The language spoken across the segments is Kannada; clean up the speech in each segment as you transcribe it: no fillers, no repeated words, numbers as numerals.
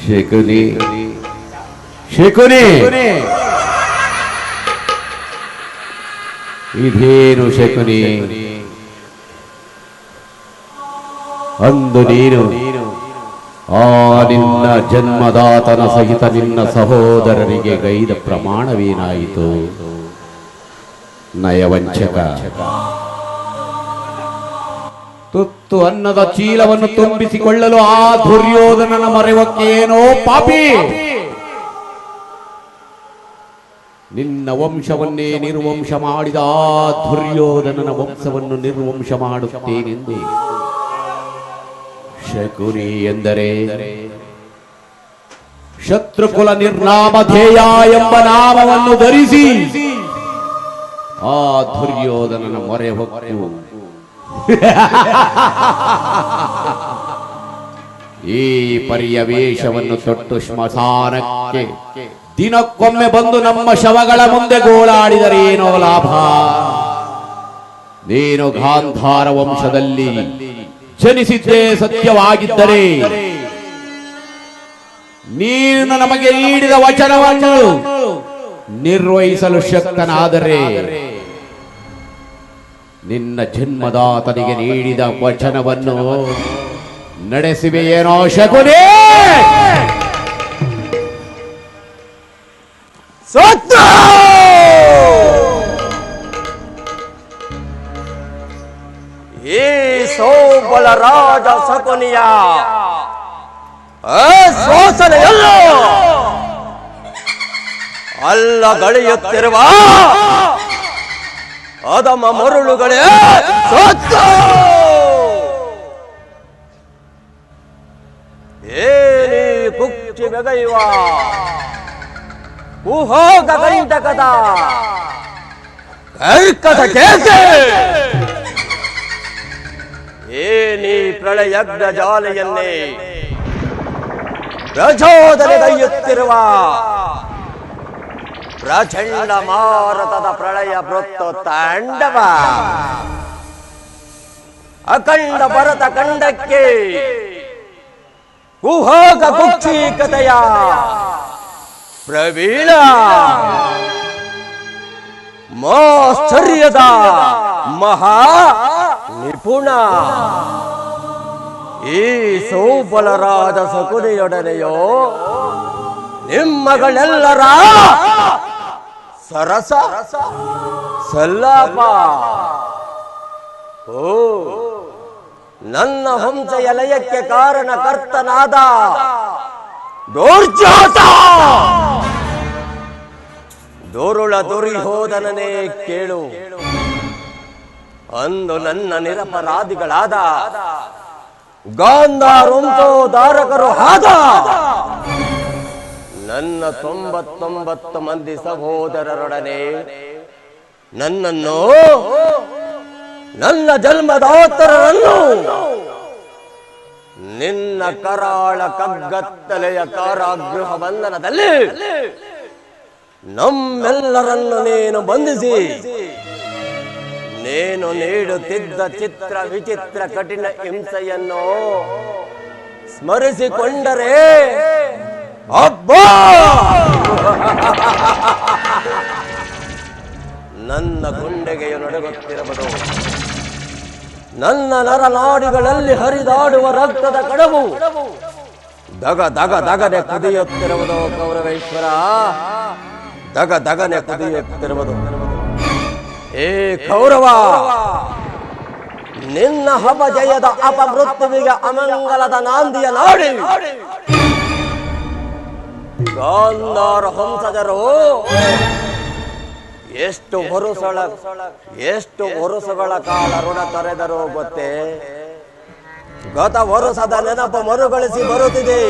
ಶಕುನಿ ಶಕುನಿ ಇದೇನು ಶಕುನಿ? ಅಂದು ನೀನು ಆ ನಿನ್ನ ಜನ್ಮದಾತನ ಸಹಿತ ನಿನ್ನ ಸಹೋದರರಿಗೆ ಗೈದ ಪ್ರಮಾಣವೇನಾಯಿತು? ನಯವಂಚಕ, ತುತ್ತು ಅನ್ನದ ಚೀಲವನ್ನು ತುಂಬಿಸಿಕೊಳ್ಳಲು ಆ ದುರ್ಯೋಧನನ ಮರೆವಕ್ಕೇನೋ ಪಾಪಿ. ನಿನ್ನ ವಂಶವನ್ನೇ ನಿರ್ವಂಶ ಮಾಡಿದ ಆ ದುರ್ಯೋಧನನ ವಂಶವನ್ನು ನಿರ್ವಂಶ ಮಾಡುತ್ತೇನೆಂದೇ. ಶಕುನಿ ಎಂದರೆ ಶತ್ರುಕುಲ ನಿರ್ನಾಮಧೇಯ ಎಂಬ ನಾಮವನ್ನು ಧರಿಸಿ ಆ ದುರ್ಯೋಧನನ ಮೊರೆ ಹೊಕ್ಕು ಈ ಪರಿಯವೇಶವನ್ನು ತೊಟ್ಟು ಶ್ಮಶಾನಕ್ಕೆ ದಿನಕ್ಕೊಮ್ಮೆ ಬಂದು ನಮ್ಮ ಶವಗಳ ಮುಂದೆ ಗೋಳಾಡಿದರೇನೋ ಲಾಭ? ನೀನು ಗಾಂಧಾರ ವಂಶದಲ್ಲಿ ಜನಿಸಿದ್ದೇ ಸತ್ಯವಾಗಿದ್ದರೆ ನೀನು ನಮಗೆ ನೀಡಿದ ವಚನವನ್ನು ನಿರ್ವಹಿಸಲು ಶಕ್ತನಾದರೆ ನಿನ್ನ ಜನ್ಮದಾತನಿಗೆ ನೀಡಿದ ವಚನವನ್ನು ನಡೆಸುವೆಯೇನೋ ಶಕುನಿ? ಸತ್ತ ಈ ಸೋಬಲ ರಾಜ ಶಕುನಿಯ ಶೋಷಣೆಯಲ್ಲ ಅಲ್ಲ ಗಳಿಯುತ್ತಿರುವ ಅದಮ ಮರುಳುಗಳೇ ಸತ್ತ. ಏನೇ ಕುಕ್ಷಿ ಬೆಗೆಯುವ ಕುಹೋಗ ಗಂಟಕದ ಕರ್ಕದ ಕೇಸೆ, ಏನಿ ಪ್ರಳಯಜ್ಞ ಜಾಲೆಯನ್ನೇ ಪ್ರಚೋದನೆಗೈಯುತ್ತಿರುವ ಪ್ರಚಂಡ ಮಾರತದ ಪ್ರಳಯ ವೃತ್ತ ತಾಂಡವ, ಅಖಂಡ ಭರತ ಖಂಡಕ್ಕೆ ಕುಹೋಗ ಕುಕ್ಷಿಕತೆಯ ಪ್ರವೀಣ, ಮಾಶ್ಚರ್ಯದ ಮಹಾ ನಿಪುಣ ಈ ಸೋಬಲರಾದ ಶಕುನಿಯೊಡನೆಯೋ ನಿಮ್ಮಗಳೆಲ್ಲರ ಸರಸ ಸಲ್ಲಾಪ. ಓ ನನ್ನ ಹಂಸೆಯ ಲಯಕ್ಕೆ ಕಾರಣಕರ್ತನಾದ ದೌರ್ಜಾತ ದುರುಳ ದುರ್ಯೋಧನನೇ ಕೇಳು. ಅಂದು ನನ್ನ ನಿರಪರಾಧಿಗಳಾದ ಗಾಂಧಾರೋಂಚೋದಾರಕರು ಆದ ನನ್ನ 99 ಮಂದಿ ಸಹೋದರರೊಡನೆ ನನ್ನನ್ನು, ನನ್ನ ಜನ್ಮದಾತರನ್ನು ನಿನ್ನ ಕರಾಳ ಕಗ್ಗತ್ತಲೆಯ ಕಾರಾಗೃಹ ಬಂಧನದಲ್ಲಿ ನಮ್ಮೆಲ್ಲರನ್ನು ನೀನು ಬಂಧಿಸಿ ನೀನು ನೀಡುತ್ತಿದ್ದ ಚಿತ್ರ ವಿಚಿತ್ರ ಕಠಿಣ ಹಿಂಸೆಯನ್ನು ಸ್ಮರಿಸಿಕೊಂಡರೆ ಅಬ್ಬಾ ನನ್ನ ಗುಂಡೆಗೆಯು ನಡುಗುತ್ತಿರಬಹುದು. ನನ್ನ ನರನಾಡಿಗಳಲ್ಲಿ ಹರಿದಾಡುವ ರಕ್ತದ ಕಡವು ದಗ ದಗ ದಗನೆ ಕುದಿಯುತ್ತಿರುವುದು. ಕೌರವೇಶ್ವರ, ದಗ ದಗನೆ ಕುದಿಯುತ್ತಿರುವುದು. ಏ ಕೌರವ, ನಿನ್ನ ಅಪಜಯದ ಅಪಮೃತ್ಯುವಿಗೆ ಅಮಂಗಲದ ನಾಂದಿಯ ನಾಡಿ ಗಾಂಧಾರ ಹಂಸಜರು ಎಷ್ಟು ವರುಷಗಳ ಕಾಲ ಋಣ ತೊರೆದರೂ ಗೊತ್ತೇ? ಗತ ವರುಷದ ನೆನಪು ಮರುಗಳಿಸಿ ಬರುತ್ತಿದೆ.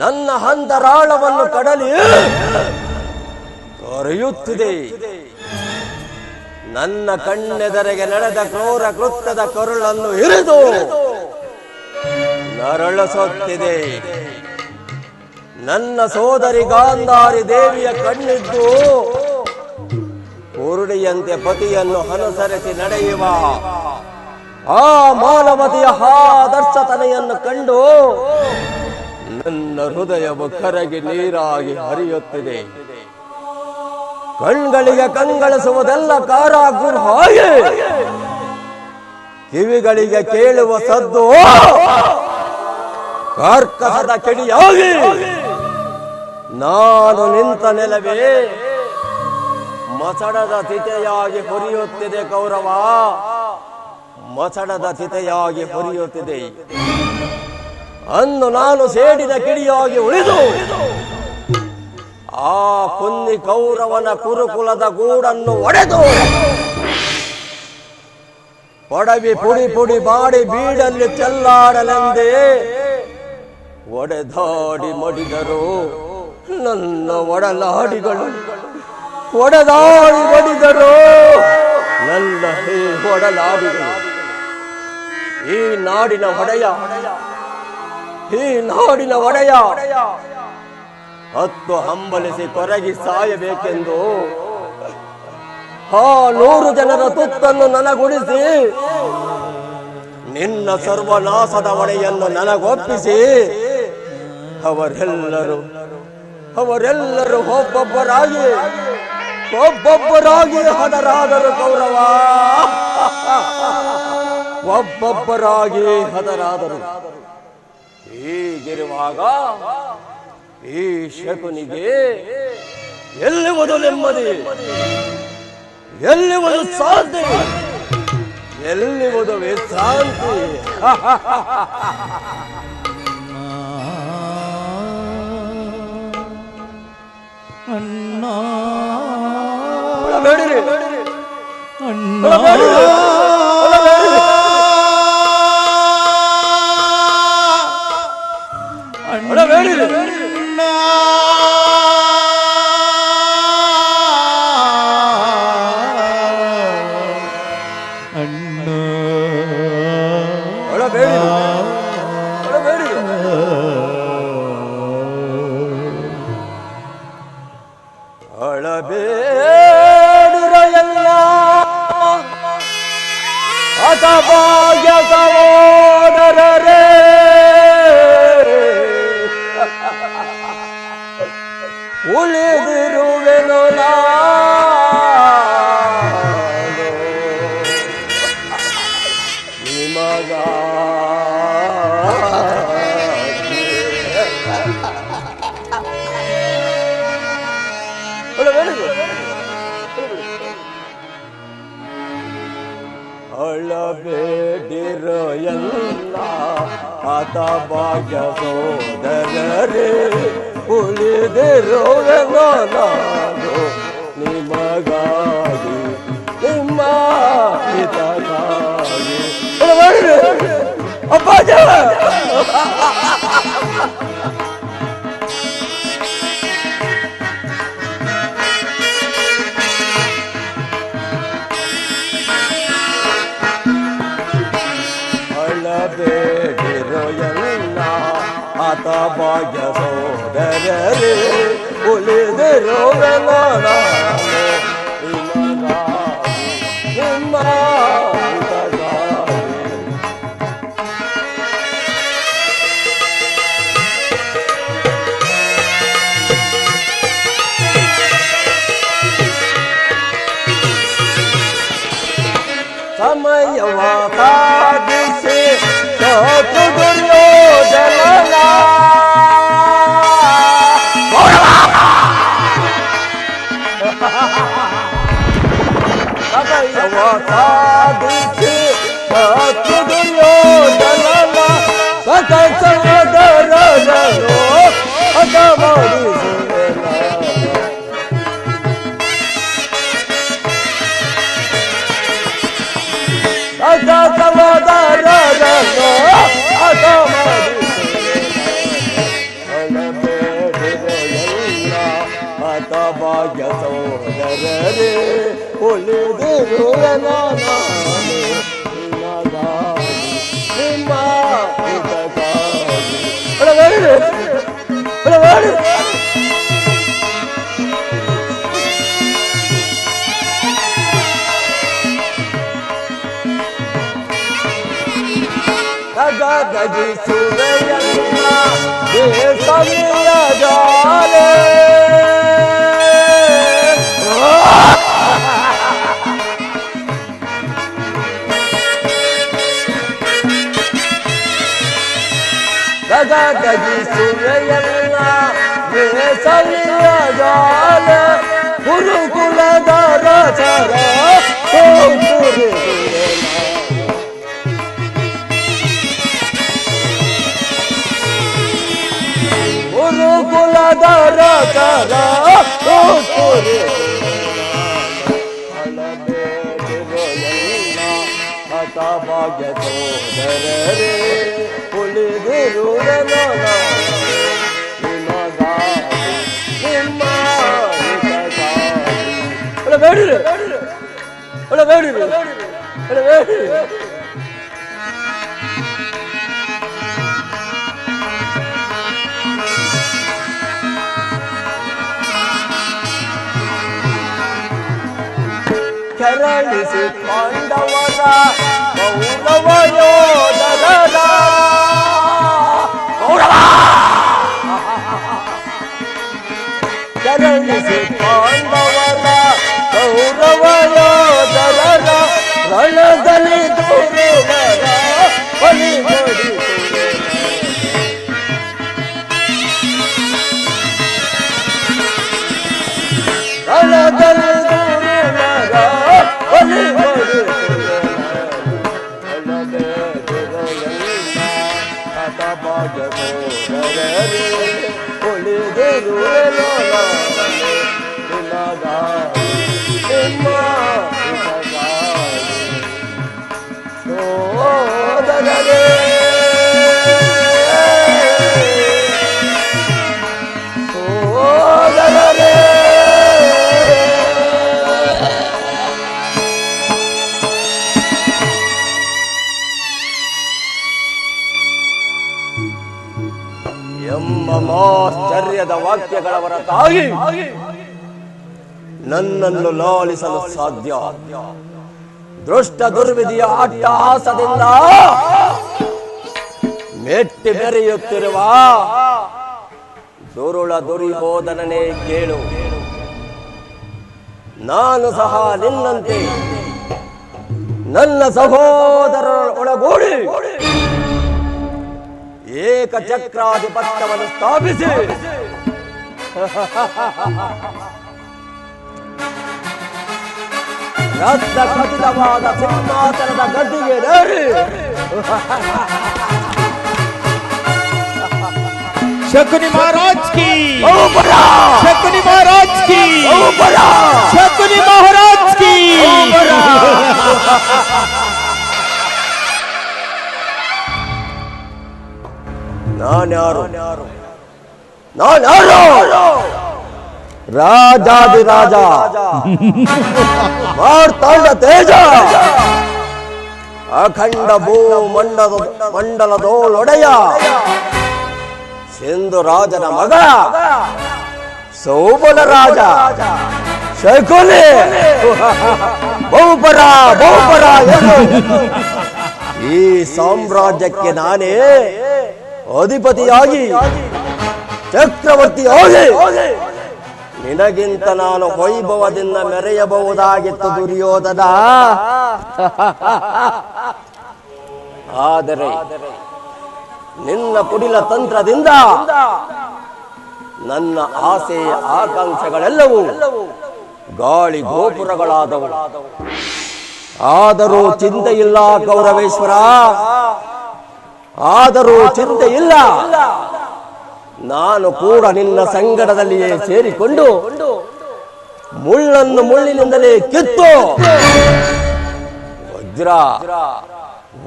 ನನ್ನ ಅಂತರಾಳವನ್ನು ಕಡಲಿ ತೊರೆಯುತ್ತಿದೆ. ನನ್ನ ಕಣ್ಣೆದರೆಗೆ ನಡೆದ ಕ್ರೂರ ಕೃತ್ಯದ ಕರುಳನ್ನು ಹಿರಿದು ನರಳಿಸುತ್ತಿದೆ. ನನ್ನ ಸೋದರಿ ಗಾಂಧಾರಿ ದೇವಿಯ ಕಣ್ಣಿದ್ದು ಉರುಡಿಯಂತೆ ಪತಿಯನ್ನು ಅನುಸರಿಸಿ ನಡೆಯುವ ಆ ಮಾನವತೆಯ ಆದರ್ಶತನೆಯನ್ನು ಕಂಡು ನನ್ನ ಹೃದಯವು ಕರಗಿ ನೀರಾಗಿ ಹರಿಯುತ್ತಿದೆ. ಕಣ್ಗಳಿಗೆ ಕಂಗಳಿಸುವುದೆಲ್ಲ ಕಾರಾಗೃಹ ಹಾಗೆ, ಕಿವಿಗಳಿಗೆ ಕೇಳುವ ಸದ್ದು ಕಾರ್ಕಸದ ಕಿಡಿಯಾಗಿ. ನಾನು ನಿಂತ ನೆಲವೇ ಮಸಣದ ಚಿತೆಯಾಗಿ ಹೊರಿಯುತ್ತಿದೆ ಕೌರವ, ಮಸಣದ ಚಿತೆಯಾಗಿ ಹೊರಿಯುತ್ತಿದೆ. ಅಂದು ನಾನು ಸೇಡಿನ ಕಿಡಿಯಾಗಿ ಉಳಿದು ಆ ಕುನ್ನಿ ಕೌರವನ ಕುರುಕುಲದ ಗೂಡನ್ನು ಒಡೆದು ಒಡವಿ ಪುಡಿ ಪುಡಿ ಮಾಡಿ ಬೀಡಲ್ಲಿ ಚೆಲ್ಲಾಡಲೆಂದೇ ಒಡೆದಾಡಿ ಮಡಿದರು ನನ್ನ ಒಡಲಾಡಿಗಳು. ಒಡೆದಾಡಿ ಮಡಿದರು ನನ್ನ ಒಡಲಾಡಿಗಳು. ಈ ನಾಡಿನ ಒಡೆಯ, ಈ ನಾಡಿನ ಒಡೆಯ ಹತ್ತು ಹಂಬಲಿಸಿ ಕೊರಗಿ ಸಾಯಬೇಕೆಂದು ಆ 100 ಜನರ ತುತ್ತನ್ನು ನನಗುಡಿಸಿ ನಿನ್ನ ಸರ್ವನಾಶದ ಹೊಣೆಯನ್ನು ನನಗೊಪ್ಪಿಸಿ ಅವರೆಲ್ಲರೂ ಒಬ್ಬೊಬ್ಬರಾಗಿ ಹತರಾದರು ಕೌರವ, ಒಬ್ಬೊಬ್ಬರಾಗಿ ಹತರಾದರು. ಹೀಗಿರುವಾಗ ಈ ಶಕುನಿಗೆ ಎಲ್ಲಿವುದು ನೆಮ್ಮದಿ, ಎಲ್ಲಿವುದು ಶಾಂತಿ, ಎಲ್ಲಿವುದು ವಿಶ್ರಾಂತಿ? ಅಣ್ಣ ಬೇಡಿರಿ ಅಣ್ಣ ಅಳಬೇಡಿರಲ್ಲ ಹತಭಾಗ್ಯ ಸಹೋದರರೇ, ಉಳಿದಿರುವೆನು ನಿಮಗ. ಅಳಬೇಡಿರೋ ಎಲ್ಲ ಹತಭಾಗ್ಯ ಸೋದರರೇ, ಉಳಿದಿರುವೆನು ನಾನು ನಿಮಗಾಗಿ, ನಿಮ್ಮ ಹಿತಕ್ಕಾಗಿ. ಅಪ್ಪಾಜ ಅಳಬೇಡಿರೋ ಎಲ್ಲ ಹತಭಾಗ್ಯ ಸೋದರರೇ, ಉಳಿದಿರುವೆನು ನಾನು ನಿಮಗಾಗಿ, ನಿಮ್ಮ ಹಿತಕ್ಕಾಗಿ. ಸಮಯವ ಸಾಧಿಸಿ ಸೋತು ದುರ್ಯೋಧನನ ಸಮಯವ ಸಾಧಿಸಿ ಸೋತು ದುರ್ಯೋಧನನ ಸಹೋದರರನ್ನು ಹತಮಾಡಿಸುವೆನು. ಸಹೋದರರನ್ನು ಹತಮಾಡಿಸುವೆನು. ಹತಭಾಗ್ಯ ಸಹೋದರರೇ, ಉಳಿದಿರುವೆನು ನಾನು ನಿಮಗಾಗಿ, ನಿಮ್ಮ ಹಿತಕ್ಕಾಗಿ. ತಗದಗಿಸುವೆಯನ್ನ ಬೇಸರಿಯ ಜಾಲೆ ತಗದಗಿಸುವೆಯನ್ನ ಬೇಸರಿಯ ಜಾಲೆ ಗುರುಕುಲದ ರಚರ ಗುರುಕುಲದ ರಚರ ಭಾಗ್ಯ ಸೋದರರೇ ಉಳಿದಿರುವೆ ಬೇಡಿರಿ ಬೇಡಿರಿ ಬೇಡಿರಿ ಕೆರಳಿಸಿ ಪಾಂಡವರ ಕೌರವ ಯೋಧರ ಕೆರಳಿಸಿ ಪಾಂಡವರ ಕೌರವ ಯೋಧರ ರಣದಲ್ಲಿ ದೂರುವರ ಬಲಿಗೊಡಿ ರಣದಲ್ಲಿ ಎಂಬ ಆಶ್ಚರ್ಯದ ವಾಕ್ಯಗಳ ಹೊರತಾಗಿ ನನ್ನನ್ನು ಲಾಲಿಸಲು ಸಾಧ್ಯ ದೃಷ್ಟ ದುರ್ವಿಧಿಯ ಅಟ್ಟಹಾಸದಿಂದ ಮೆಟ್ಟಿ ಬೆರೆಯುತ್ತಿರುವ ದುರುಳ ದುರ್ಯೋಧನನೇ ಕೇಳು. ನಾನು ಸಹ ನಿನ್ನಂತೆ ನನ್ನ ಸಹೋದರರ ಒಳಗೂಡಿ ಏಕಚಕ್ರಾಧಿಪತ್ಯವನ್ನು ಸ್ಥಾಪಿಸಿ ರಕ್ತ ಖಚಿತವಾದ ಸಿಂಹಾಸನದ ಗದ್ದಿಗೆ ಏರಿ शकुनी महाराज की शकुनी महाराज की शकुनी महाराज की ನಾನ್ಯಾರು ರಾಜಾದಿರಾಜ ಮಾರ್ತಾಂಡ ತೇಜ ಅಖಂಡ ಭೂ ಮಂಡಲದೊಡೆಯ ಸಿಂಧು ರಾಜನ ಮಗ ಸೌಬಲ ರಾಜ ಶಕುನಿ ಬಹುಪರ ಈ ಸಾಮ್ರಾಜ್ಯಕ್ಕೆ ನಾನೇ ಅಧಿಪತಿಯಾಗಿ ಚಕ್ರವರ್ತಿಯಾಗಿ ನಿನಗಿಂತ ನಾನು ವೈಭವದಿಂದ ಮೆರೆಯಬಹುದಾಗಿತ್ತು ದುರ್ಯೋಧನ. ಆದರೆ ನಿನ್ನ ಕುಡಿಲ ತಂತ್ರದಿಂದ ನನ್ನ ಆಸೆ ಆಕಾಂಕ್ಷೆಗಳೆಲ್ಲವೂ ಗಾಳಿ ಗೋಪುರಗಳಾದವು. ಆದರೂ ಚಿಂತೆ ಇಲ್ಲ ಕೌರವೇಶ್ವರ, ಆದರೂ ಚಿಂತೆ ಇಲ್ಲ. ನಾನು ಕೂಡ ನಿನ್ನ ಸಂಗಡದಲ್ಲಿಯೇ ಸೇರಿಕೊಂಡು ಮುಳ್ಳನ್ನು ಮುಳ್ಳಿನಿಂದಲೇ ಕಿತ್ತು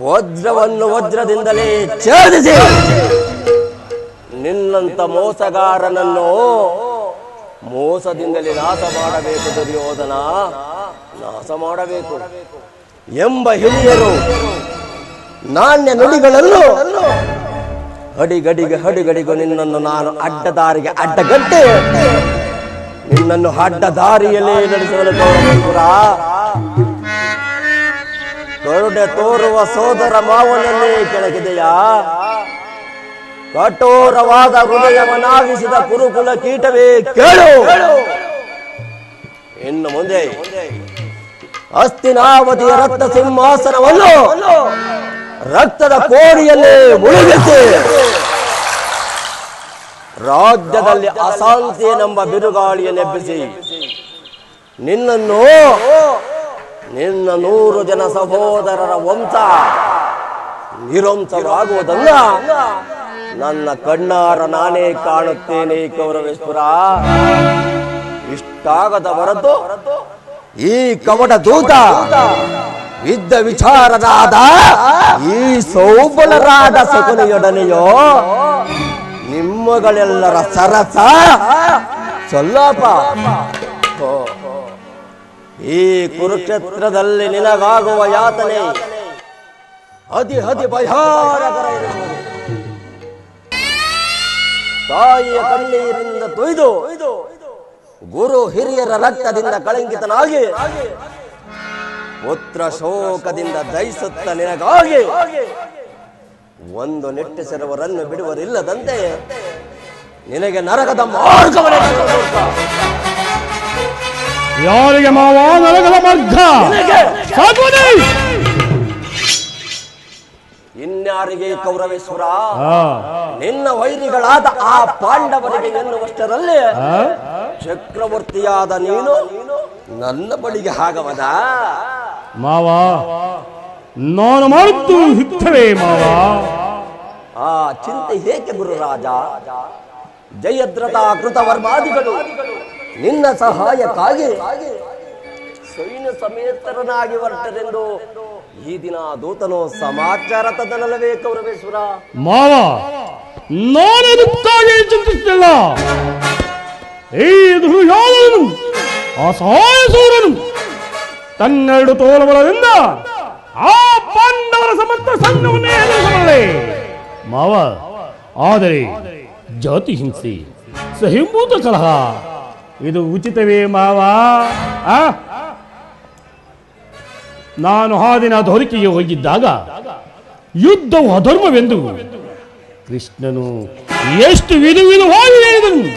ವಜ್ರವನ್ನು ವಜ್ರದಿಂದಲೇ ಛೇದಿಸಿ ನಿನ್ನಂತ ಮೋಸಗಾರನನ್ನು ಮೋಸದಿಂದಲೇ ನಾಶ ಮಾಡಬೇಕು ದುರ್ಯೋಧನ, ನಾಶ ಮಾಡಬೇಕು ಎಂಬ ಹಿರಿಯರು ನಾಣ್ಯ ನುಡಿಗಳನ್ನು ಹಡಿಗಡಿಗೂ ನಿನ್ನನ್ನು ನಾನು ಅಡ್ಡದಾರಿಗೆ ಅಡ್ಡಗಟ್ಟಿ ನಿನ್ನನ್ನು ಅಡ್ಡದಾರಿಯಲ್ಲೇ ನಡೆಸಲು ಕರುಣೆ ತೋರುವ ಸೋದರ ಮಾವನನ್ನೇ ಕೆಳಗಿದೆಯಾ? ಕಠೋರವಾದ ಹೃದಯವನ್ನಾಗಿಸಿದ ಕುರುಕುಲ ಕೀಟವೇ ಕೇಳು. ಇನ್ನು ಮುಂದೆ ಹಸ್ತಿನಾವತಿಯ ರಕ್ತ ಸಿಂಹಾಸನವನ್ನು ರಕ್ತದ ಕೋರಿಯಲ್ಲಿ ಮುಳುಗಿಸಿ ರಾಜ್ಯದಲ್ಲಿ ಅಶಾಂತಿಯನೆಂಬ ಬಿರುಗಾಳಿಯನ್ನೆಬ್ಬಿಸಿ ನಿನ್ನ 100 ಜನ ಸಹೋದರರ ವಂಶ ನಿರಂತರವಾಗುವುದಲ್ಲ ನನ್ನ ಕಣ್ಣಾರ ನಾನೇ ಕಾಣುತ್ತೇನೆ ಕೌರವೇಶ್ವರ. ಇಷ್ಟಾಗದ ಹೊರತು ಈ ಕವಟ ದೂತ ಇದ್ದ ವಿಚಾರರಾದ ಈ ಸೌಬಲರಾದ ಶಕುನಿಯೊಡನೆಯೋ ನಿಮ್ಮಗಳೆಲ್ಲರ ಸರಸ ಸೊಲ್ಲಪ. ಈ ಕುರುಕ್ಷೇತ್ರದಲ್ಲಿ ನಿನಗಾಗುವ ಯಾತನೆ ಅತಿ ಭಯಾನಕರ ಇರುವುದು. ತಾಯಿಯ ಕಣ್ಣೀರಿಂದ ತೊಯ್ದು ಗುರು ಹಿರಿಯರ ರಕ್ತದಿಂದ ಕಳಂಕಿತನಾಗಿ ಪುತ್ರ ಶೋಕದಿಂದ ದಯಿಸುತ್ತ ನಿನಗಾಗಿ ಒಂದು ನಿಟ್ಟೆಸೆರವರನ್ನು ಬಿಡುವರಿಲ್ಲದಂತೆ ನಿನಗೆ ನರಕದ ಮಾರ್ಗವನ್ನು ಯಾರಿಗೆ ಮಾವ ನರಕದ ಮಾರ್ಗ? ಇನ್ಯಾರಿಗೆ ಕೌರವೇಶ್ವರ? ನಿನ್ನ ವೈರಿಗಳಾದ ಆ ಪಾಂಡವರಿಗೆ ಎನ್ನುವಷ್ಟರಲ್ಲಿ ಚಕ್ರವರ್ತಿಯಾದ ನೀನು ನನ್ನ ಬಳಿಗೆ ಆಗವದ? ಮಾವ ನಾನು ಮಾಡುತ್ತು ಹಿತವೇ ಮಾವ. ಆ ಚಿಂತೆ ಏಕೆ ಗುರುರಾಜ? ಜಯದ್ರಥ ಕೃತವರ್ಮಾದಿಗಳು ನಿನ್ನ ಸಹಾಯಕ್ಕಾಗಿ ಸೈನ್ಯ ಸಮೇತರನಾಗಿ ಹೊರಟರೆಂದು ಈ ದಿನ ದೂತನು ಸಮಾಚಾರ ತದನಲ್ಲವೇ ಕೌರವೇಶ್ವರ? ಮಾವ ನಾನು ಇದಕ್ಕಾಗಿ ಚಿಂತಿಸಿಲ್ಲ. ಈ ದುರ್ಯೋಧನನು ಅಸಹಾಯ ಸೂರನು ತನ್ನೆರಡು ತೋಳುಬಲದಿಂದ ಆ ಪಾಂಡವರ ಸಮರ್ಥ ಸೈನ್ಯವನ್ನೇ ಎದುರಿಸಬಲ್ಲೆ ಮಾವ. ಆದರೆ ಜಾತಿ ಹಿಂಸೆ, ಸಹಿಂಭೂತ ಕಲಹ ಇದು ಉಚಿತವೇ ಮಾವ? ನಾನು ಆ ದಿನ ದೊರಕಿಗೆ ಹೋಗಿದ್ದಾಗ ಯುದ್ಧವು ಅಧರ್ಮವೆಂದು ಕೃಷ್ಣನು ಎಷ್ಟು ವಿಧವಾಗಿ ಹೇಳಿದನು.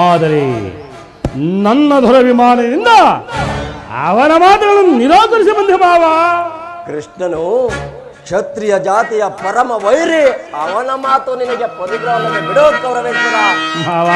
ಆದರೆ ನನ್ನ ದುರಭಿಮಾನದಿಂದ ಅವನ ಮಾತುಗಳನ್ನು ನಿರಾಕರಿಸಿ ಬಂದೆ ಮಾವ. ಕೃಷ್ಣನು ಕ್ಷತ್ರಿಯ ಜಾತಿಯ ಪರಮ ವೈರಿ, ಅವನ ಮಾತು ನಿನಗೆ ಪರಿಗ್ರಹವನ್ನು ಬಿಡೋ ಕೌರವೇಶ್ವರ. ಮಾವ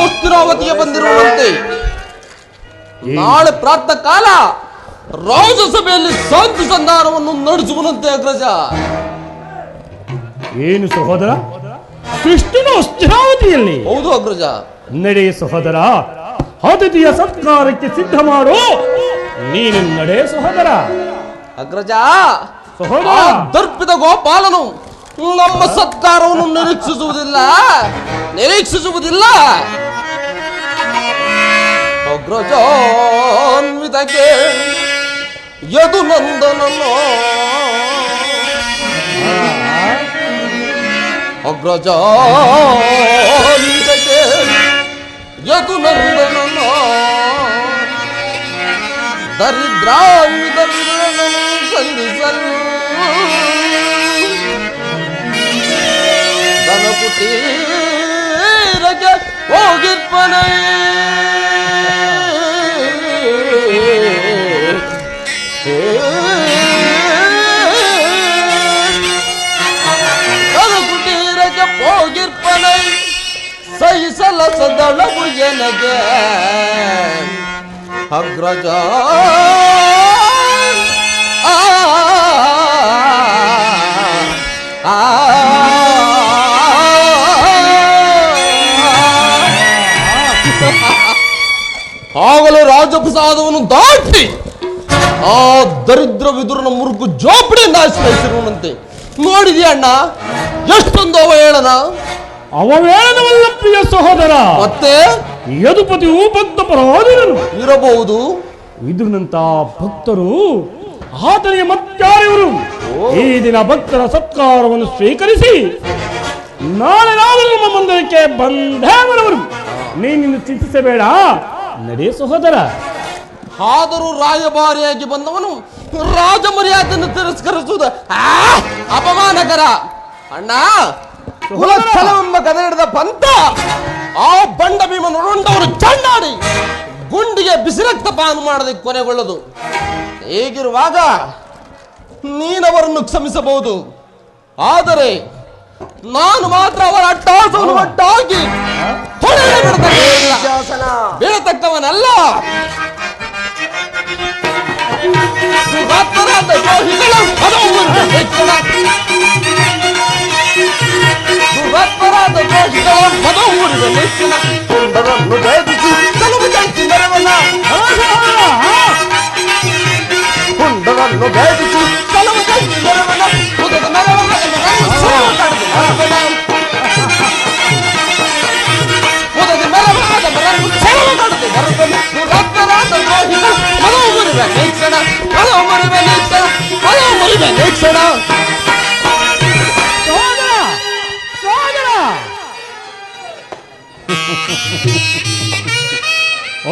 ಸ್ಥಿರಾವತಿಗೆ ಬಂದಿರುವಂತೆ ನಾಳೆ ಪ್ರಾತಃ ಕಾಲ ರಾಜಸಭೆಯಲ್ಲಿ ಶಾಂತಿ ಸಂಧಾನವನ್ನು ನಡೆಸುವಂತೆ ಅಗ್ರಜ. ಏನು ಸಹೋದರ? ಕೃಷ್ಣನು ಸ್ಥಿರಾವತಿಯಲ್ಲಿ? ಹೌದು ಅಗ್ರಜ. ನಡೆ ಸಹೋದರ, ಅತಿಥಿಯ ಸತ್ಕಾರಕ್ಕೆ ಸಿದ್ಧ ಮಾಡು. ನೀನು ನಡೆ ಸಹೋದರ. ಅಗ್ರಜ, ಸಹೋದರ ದರ್ಪಿತ ಗೋಪಾಲನು ನಮ್ಮ ಸತ್ಕಾರವನ್ನು ನಿರೀಕ್ಷಿಸುವುದಿಲ್ಲ. ಅಗ್ರಜಾನ್ವಿತಕ್ಕೆ ಯದು ನಂದನನು ಅಗ್ರಜಾನ್ವಿತಕ್ಕೆ ಯದು ನಂದನನು ದರಿದ್ರಾನ್ವಿತನು ಸಂಧಿಸಲು ದನಪುಟೀರಗೆ ಹೋಗಿರ್ಪನೆ ದನಪುಟೀರಗೆ ಹೋಗಿರ್ಪನೆ ಸಹಿಸಲ ಸದಳವು ಎನಗೆ ಅಗ್ರಜ ಆಗಲೇ ರಾಜಪ್ರಸಾದವನ್ನು ದಾಟಿ ಆ ದರಿದ್ರ ವಿದುರನ ಮುರುಗು ಜೋಪಡಿಯಿಂದ ಆಶ್ರಯಿಸಿರುವಂತೆ ನೋಡಿದ್ಯಾ ಅಣ್ಣ, ಎಷ್ಟೊಂದು ಅವಹೇಳನ. ಅವಹೇಳನವಲ್ಲ ಪ್ರಿಯ ಸಹೋದರ, ಮತ್ತೆ ಯದುಪತಿಯು ಭಕ್ತ ಪರಾಧೀನನು ಇರಬಹುದು. ವಿದುರನಂತ ಭಕ್ತರು ಆತನಿಗೆ ಮತ್ತಾರಿವರು ಈ ದಿನ ಭಕ್ತರ ಸತ್ಕಾರವನ್ನು ಸ್ವೀಕರಿಸಿ ನಾಳೆ ನಾವು ನಮ್ಮ ಮಂದಿರಕ್ಕೆ ಬಂದೇ ಬರುವರು. ನೀನಿನ್ನು ಚಿಂತಿಸಬೇಡ, ನಡೆ ಸಹೋದರ. ಆದರೂ ರಾಯಭಾರಿಯಾಗಿ ಬಂದವನು ರಾಜ ಮರ್ಯಾದೆಯನ್ನು ತಿರಸ್ಕರಿಸುವುದು ಅಪಮಾನಕರ. ಅಣ್ಣ, ಕುಲಸ್ಥಲವೆಂಬ ಕದೆ ಹಿಡಿದ ಪಂಥ ಆ ಬಂಡ ಭೀಮನು ರುಂಡವರು ಚಂಡಾಡಿ ಗುಂಡಿಗೆ ಬಿಸಿರಕ್ತಪಾನ ಮಾಡದೆ ಕೊನೆಗೊಳ್ಳದು. ಹೇಗಿರುವಾಗ ನೀನವರನ್ನು ಕ್ಷಮಿಸಬಹುದು, ಆದರೆ ನಾನು ಮಾತ್ರ ಅವರ ಅಟ್ಟಹಾಸವನ್ನು ಒಟ್ಟಾಗಿ ಬೀಳತಕ್ಕವನಲ್ಲ. ಸುಭದ್ರರಾದ ದ್ರೋಹಿಗಳ ಪದವನ್ನು ಹೆಚ್ಚಳ, ಸುಭದ್ರರಾದ ದ್ರೋಹಿಗಳ ಪದವನ್ನು ಹೆಚ್ಚಳ, ಕುಂಡರನ್ನು ಭೇದಿಸಿ ತಲುಪು ಜಂಚಿಂದರವಲ್ಲ, ಕುಂಡರನ್ನು ಭೇದಿಸಿ ತಲುಪು ಜಂಚಿಂದರವಲ್ಲ, ಮುದದ ಮರವಲ್ಲ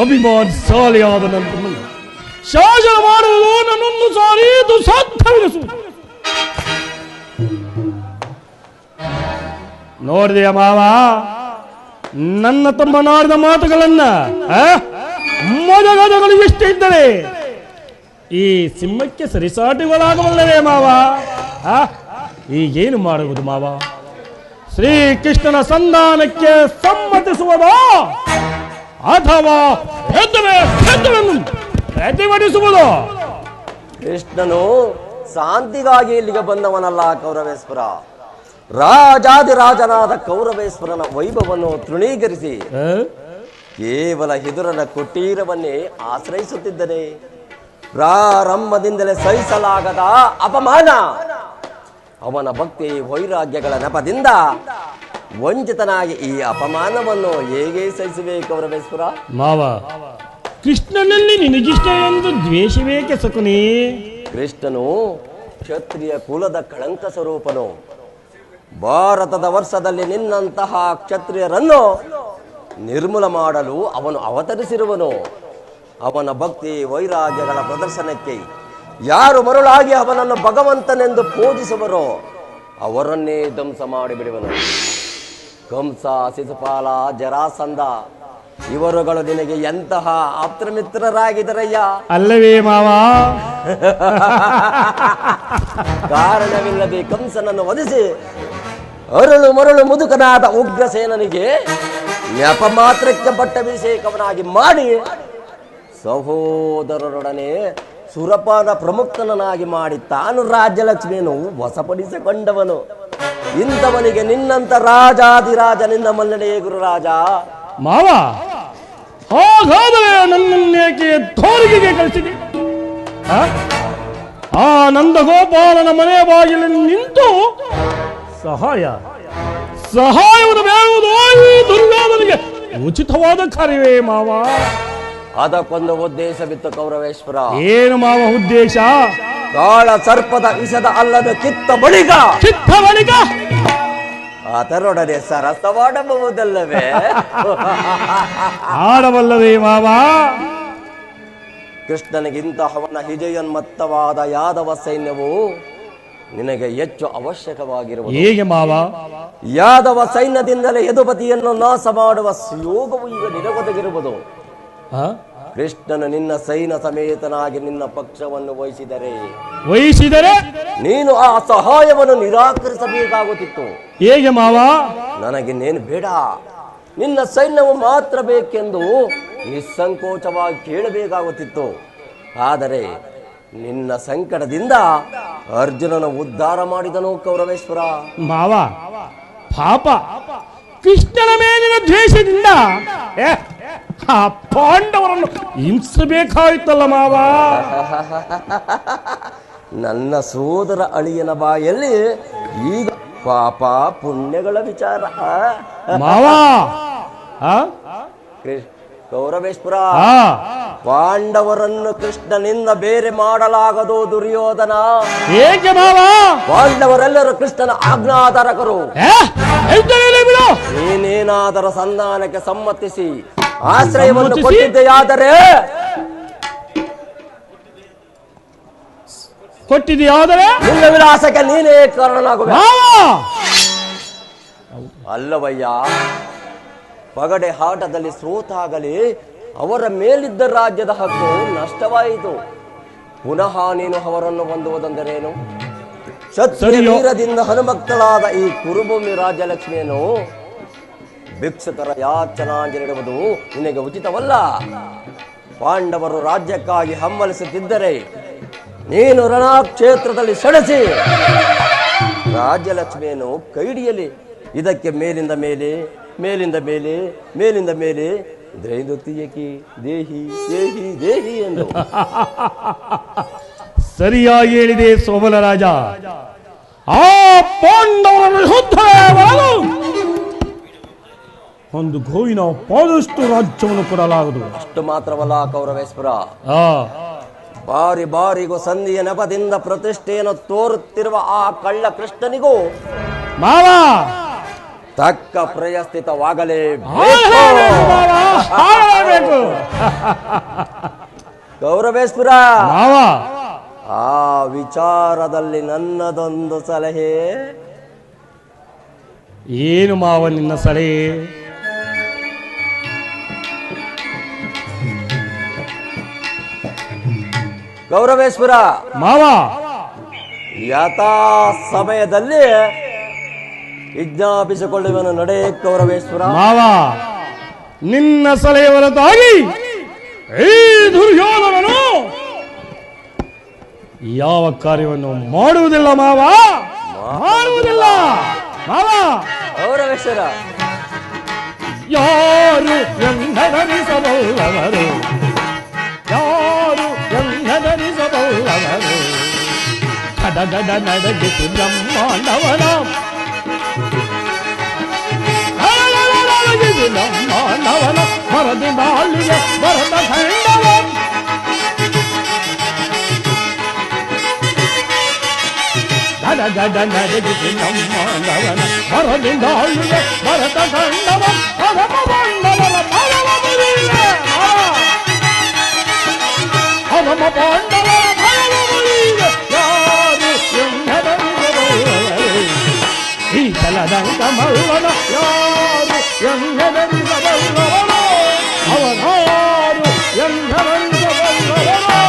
ಅಭಿಮಾನಶಾಲಿಯಾದ ನಂತರ ಶಾಸನ ಮಾಡುವುದು ನನ್ನನ್ನು ಸಾರಿ ದುಸ್ಸಾಧ್ಯವೆನಿಸುವುದು. ನೋಡಿದೆಯ ಮಾವ, ನನ್ನ ತಮ್ಮ ನಾಡಿದ ಮಾತುಗಳನ್ನ ಮೊದಲು ಎಷ್ಟು ಇದ್ದರೆ ಈ ಸಿಂಹಕ್ಕೆ ಸರಿಸಾಟಿಗಳಾಗಬಲ್ಲವೇ ಮಾವ? ಈಗೇನು ಮಾಡುವುದು ಮಾವ? ಶ್ರೀಕೃಷ್ಣನ ಸಂಧಾನಕ್ಕೆ ಸಮ್ಮತಿಸುವುದೋ ಅಥವಾ ಹೆದ್ದವೆನ್ನು ಪ್ರತಿಭಟಿಸುವುದು? ಕೃಷ್ಣನು ಶಾಂತಿಗಾಗಿ ಇಲ್ಲಿಗೆ ಬಂದವನಲ್ಲ ಕೌರವೇಶ್ವರ. ರಾಜಾದಿರಾಜನಾದ ಕೌರವೇಶ್ವರನ ವೈಭವವನ್ನು ತೃಣೀಕರಿಸಿ ಕೇವಲ ಹಿದುರನ ಕುಟೀರವನ್ನೇ ಆಶ್ರಯಿಸುತ್ತಿದ್ದನೆ. ಪ್ರಾರಂಭದಿಂದಲೇ ಸಹಿಸಲಾಗದ ಅಪಮಾನ. ಅವನ ಭಕ್ತಿ ವೈರಾಗ್ಯಗಳ ನೆಪದಿಂದ ವಂಚಿತನಾಗಿ ಈ ಅಪಮಾನವನ್ನು ಹೇಗೆ ಸಹಿಸುವೆ ಕೌರವೇಶ್ವರ? ಮಾವ, ಕೃಷ್ಣನಲ್ಲಿ ನಿನಗಿಷ್ಟ ಎಂದು ದ್ವೇಷವೇಕೆ ಸಕುನಿ? ಕೃಷ್ಣನು ಕ್ಷತ್ರಿಯ ಕುಲದ ಕಳಂಕ ಸ್ವರೂಪನು. ಭಾರತದ ವರ್ಷದಲ್ಲಿ ನಿನ್ನಂತಹ ಕ್ಷತ್ರಿಯರನ್ನು ನಿರ್ಮೂಲ ಮಾಡಲು ಅವನು ಅವತರಿಸಿರುವನು. ಅವನ ಭಕ್ತಿ ವೈರಾಗ್ಯಗಳ ಪ್ರದರ್ಶನಕ್ಕೆ ಯಾರು ಮರುಳಾಗಿ ಅವನನ್ನು ಭಗವಂತನೆಂದು ಪೂಜಿಸುವರೋ ಅವರನ್ನೇ ಧ್ವಂಸ ಮಾಡಿಬಿಡುವನು. ಕಂಸ, ಶಿಶುಪಾಲ, ಜರಾಸಂಧ ಇವರುಗಳು ನಿನಗೆ ಎಂತಹ ಆಪ್ತಮಿತ್ರರಾಗಿದ್ದರಯ್ಯ ಅಲ್ಲವೇ ಮಾವ? ಕಾರಣವಿಲ್ಲದೆ ಕಂಸನನ್ನು ವಧಿಸಿ ಅರಳು ಮರಳು ಮುದುಕನಾದ ಉಗ್ರಸೇನನಿಗೆ ನೆಪ ಮಾತ್ರಕ್ಕೆ ಪಟ್ಟಾಭಿಷೇಕವನಾಗಿ ಮಾಡಿ ಸಹೋದರರೊಡನೆ ಸುರಪಾನ ಪ್ರಮುಖನನ್ನಾಗಿ ಮಾಡಿ ತಾನು ರಾಜ್ಯಲಕ್ಷ್ಮಿಯನ್ನು ವಶಪಡಿಸಿಕೊಂಡವನು. ಇಂಥವನಿಗೆ ನಿನ್ನಂತ ರಾಜಾದಿರಾಜ ನಿನ್ನ ಮನ್ನಣೆಯೇ ಗುರುರಾಜ. ಮಾವ, ಹಾಗಾದರೆ ನನ್ನನ್ನೇಕೆ ತೋರಿಗೆಗೆ ಕಳಿಸಿದೆ? ಆ ನಂದಗೋಪಾಲನ ಮನೆಯ ಬಾಗಿಲಲ್ಲಿ ನಿಂತು ಸಹಾಯವನ್ನು ಬೇಡುವುದು ಈ ದುರ್ಯೋಧನಿಗೆ ಉಚಿತವಾದ ಕಾರ್ಯವೇ ಮಾವ? ಅದಕ್ಕೊಂದು ಉದ್ದೇಶವಿತ್ತು ಕೌರವೇಶ್ವರ. ಏನು ಮಾವ ಉದ್ದೇಶ? ಕಾಳ ಸರ್ಪದ ವಿಷದ ಅಲ್ಲದ ಕಿತ್ತ ಬಳಿಕ ಅದರೊಡನೆ ಸರಸವಾಡಬಹುದಲ್ಲವೇ? ಆಡಬಲ್ಲವೇ ಮಾವ? ಕೃಷ್ಣನಿಗಿಂತಹವನ ಹಿಜಯೋನ್ಮತ್ತವಾದ ಯಾದವ ಸೈನ್ಯವು ನಿನಗೆ ಹೆಚ್ಚು ಅವಶ್ಯಕವಾಗಿರುವುದು. ಹೇಗೆ ಮಾವ? ಯಾದವ ಸೈನ್ಯದಿಂದಲೇ ಯದುಪತಿಯನ್ನು ನಾಶ ಮಾಡುವ ಯೋಗವು ಈಗ ನಿನಗೊದಗಿರುವುದು. ಕೃಷ್ಣನು ನಿನ್ನ ಸೈನ್ಯ ಸಮೇತನಾಗಿ ನಿನ್ನ ಪಕ್ಷವನ್ನು ವಹಿಸಿದರೆ ನೀನು ಆ ಸಹಾಯವನ್ನು ನಿರಾಕರಿಸಬೇಕಾಗುತ್ತಿತ್ತು. ಹೇಗೆ ಮಾವ? ನನಗಿನ್ನೇನು ಬೇಡ, ನಿನ್ನ ಸೈನ್ಯವು ಮಾತ್ರ ಬೇಕೆಂದು ನಿಸ್ಸಂಕೋಚವಾಗಿ ಕೇಳಬೇಕಾಗುತ್ತಿತ್ತು. ಆದರೆ ನಿನ್ನ ಸಂಕಟದಿಂದ ಅರ್ಜುನನ ಉದ್ಧಾರ ಮಾಡಿದನು ಕೌರವೇಶ್ವರ. ಮಾವ, ಪಾಪ ಕೃಷ್ಣನ ಮೇಲಿನ ದ್ವೇಷದಿಂದ ಆ ಪಾಂಡವರನ್ನು ಹಿಂಸಬೇಕಾಯ್ತಲ್ಲ ಮಾವ. ನನ್ನ ಸೋದರ ಅಳಿಯನ ಬಾಯಲ್ಲಿ ಈಗ ಪಾಪ ಪುಣ್ಯಗಳ ವಿಚಾರ. ಮಾವ ಕೌರವೇಶ್ವರ, ಪಾಂಡವರನ್ನು ಕೃಷ್ಣನಿಂದ ಬೇರೆ ಮಾಡಲಾಗದು ದುರ್ಯೋಧನ. ಏಕೆ ಮಾವ? ಪಾಂಡವರೆಲ್ಲರೂ ಕೃಷ್ಣನ ಆಜ್ಞಾಧಾರಕರು. ನೀನೇನಾದರ ಸಂಧಾನಕ್ಕೆ ಸಮ್ಮತಿಸಿ ಆಶ್ರಯವನ್ನು ಕೊಟ್ಟಿದ್ದೆಯಾದರೆ ನಿನ್ನ ವಿಲಾಸಕ್ಕೆ ನೀನೇ ಕಾರಣನಾಗುವ. ಅಲ್ಲವಯ್ಯ, ಪಗಡೆ ಆಟದಲ್ಲಿ ಸೋತಾಗಲಿ ಅವರ ಮೇಲಿದ್ದ ರಾಜ್ಯದ ಹಕ್ಕು ನಷ್ಟವಾಯಿತು. ಪುನಃ ನೀನು ಅವರನ್ನು ಹೊಂದುವುದೆಂದರೇನು? ಕ್ಷತ್ರಿಯ ವೀರದಿಂದ ಹನುಮಕ್ತಳಾದ ಈ ಕುರುಭೂಮಿ ರಾಜ್ಯಲಕ್ಷ್ಮಿಯನ್ನು ಭಿಕ್ಷುಕರ ಯಾಚನಾಂಜಲಿಡುವುದು ನಿನಗೆ ಉಚಿತವಲ್ಲ. ಪಾಂಡವರು ರಾಜ್ಯಕ್ಕಾಗಿ ಹಮ್ಮಲಿಸುತ್ತಿದ್ದರೆ ನೀನು ರಣಕ್ಷೇತ್ರದಲ್ಲಿ ಸೆಣಸಿ ರಾಜ್ಯಲಕ್ಷ್ಮಿಯನ್ನು ಕೈಡಿಯಲಿ. ಇದಕ್ಕೆ ಮೇಲಿಂದ ಮೇಲೆ ಮೇಲಿಂದ ಮೇಲೆ ಮೇಲಿಂದ ಮೇಲೆ ದ್ರೈಂದುತಿಯಕಿ ದೇಹಿ ದೇಹಿ ದೇಹಿ ಎಂದು ಸರಿಯಾಗಿ ಹೇಳಿದೆ ಸೋಬಲ ರಾಜ. ಆ ಪಾಂಡವರ ಒಂದು ಗೋವಿನ ಪಾದಷ್ಟು ರಾಜ್ಯವನ್ನು ಕೊಡಲಾಗದು. ಅಷ್ಟು ಮಾತ್ರವಲ್ಲ ಕೌರವೇಶ್ವರ, ಬಾರಿ ಬಾರಿಗೂ ಸಂಧಿಯ ನೆಪದಿಂದ ಪ್ರತಿಷ್ಠೆಯನ್ನು ತೋರುತ್ತಿರುವ ಆ ಕಳ್ಳ ಕೃಷ್ಣನಿಗೂ ಮಾವ ತಕ್ಕ ಪ್ರಯಸ್ಥಿತವಾಗಲೇಬೇಕು. ಗೌರವೇಶ್ವರ, ಆ ವಿಚಾರದಲ್ಲಿ ನನ್ನದೊಂದು ಸಲಹೆ. ಏನು ಮಾವ ನಿನ್ನ ಸಲಹೆ? ಗೌರವೇಶ್ವರ ಮಾವ, ಯಥಾ ಸಮಯದಲ್ಲಿ ವಿಜ್ಞಾಪಿಸಿಕೊಳ್ಳುವನು ನಡೆ. ಗೌರವೇಶ್ವರ ಮಾವ, ನಿನ್ನ ಸಲಹೆ ಹೊರತಾಗಿ ಈ ದುರ್ಯೋಧನನು ಯಾವ ಕಾರ್ಯವನ್ನು ಮಾಡುವುದಿಲ್ಲ ಮಾವ, ಮಾಡುವುದಿಲ್ಲ ಮಾವ. ಗೌರವೇಶ್ವರ, ಯಾರು ಎಂದರಿಸಬಲ್ಲವರು, ಯಾರು ಎಂದರಿಸಬಲ್ಲವರು, ಗಡಗಡ ನಡಗಿತು ಬ್ರಹ್ಮಾಂಡವನ, ಬ್ರಹ್ಮಾಂಡವನ ಮರದಿಂದ ಅಲ್ಲಿಗೆ ಬರದ ಖಂಡವ, ಗಡಗಡ ನಡಗಿತು ಬ್ರಹ್ಮಾಂಡವನ ಮರದಿಂದ ಅಲ್ಲಿಗೆ ಬರದ ಖಂಡವ, ಪರಮ ಪಾಂಡವರ ಪರಮ ಮುರಿಯೇ, ಪರಮ ಪಾಂಡವರ ಪರಮ ಮುರಿಯೇ, ಯಾರು ಎಂದರಿಸಬಲ್ಲವರು, ಈ ತಲದಂಕ ಮಲ್ಲನ ಯಾರು ಎಂದರಿಸಬಲ್ಲವನು, ಅವನಾರು ಎಂದರಿಸಬಲ್ಲವನು.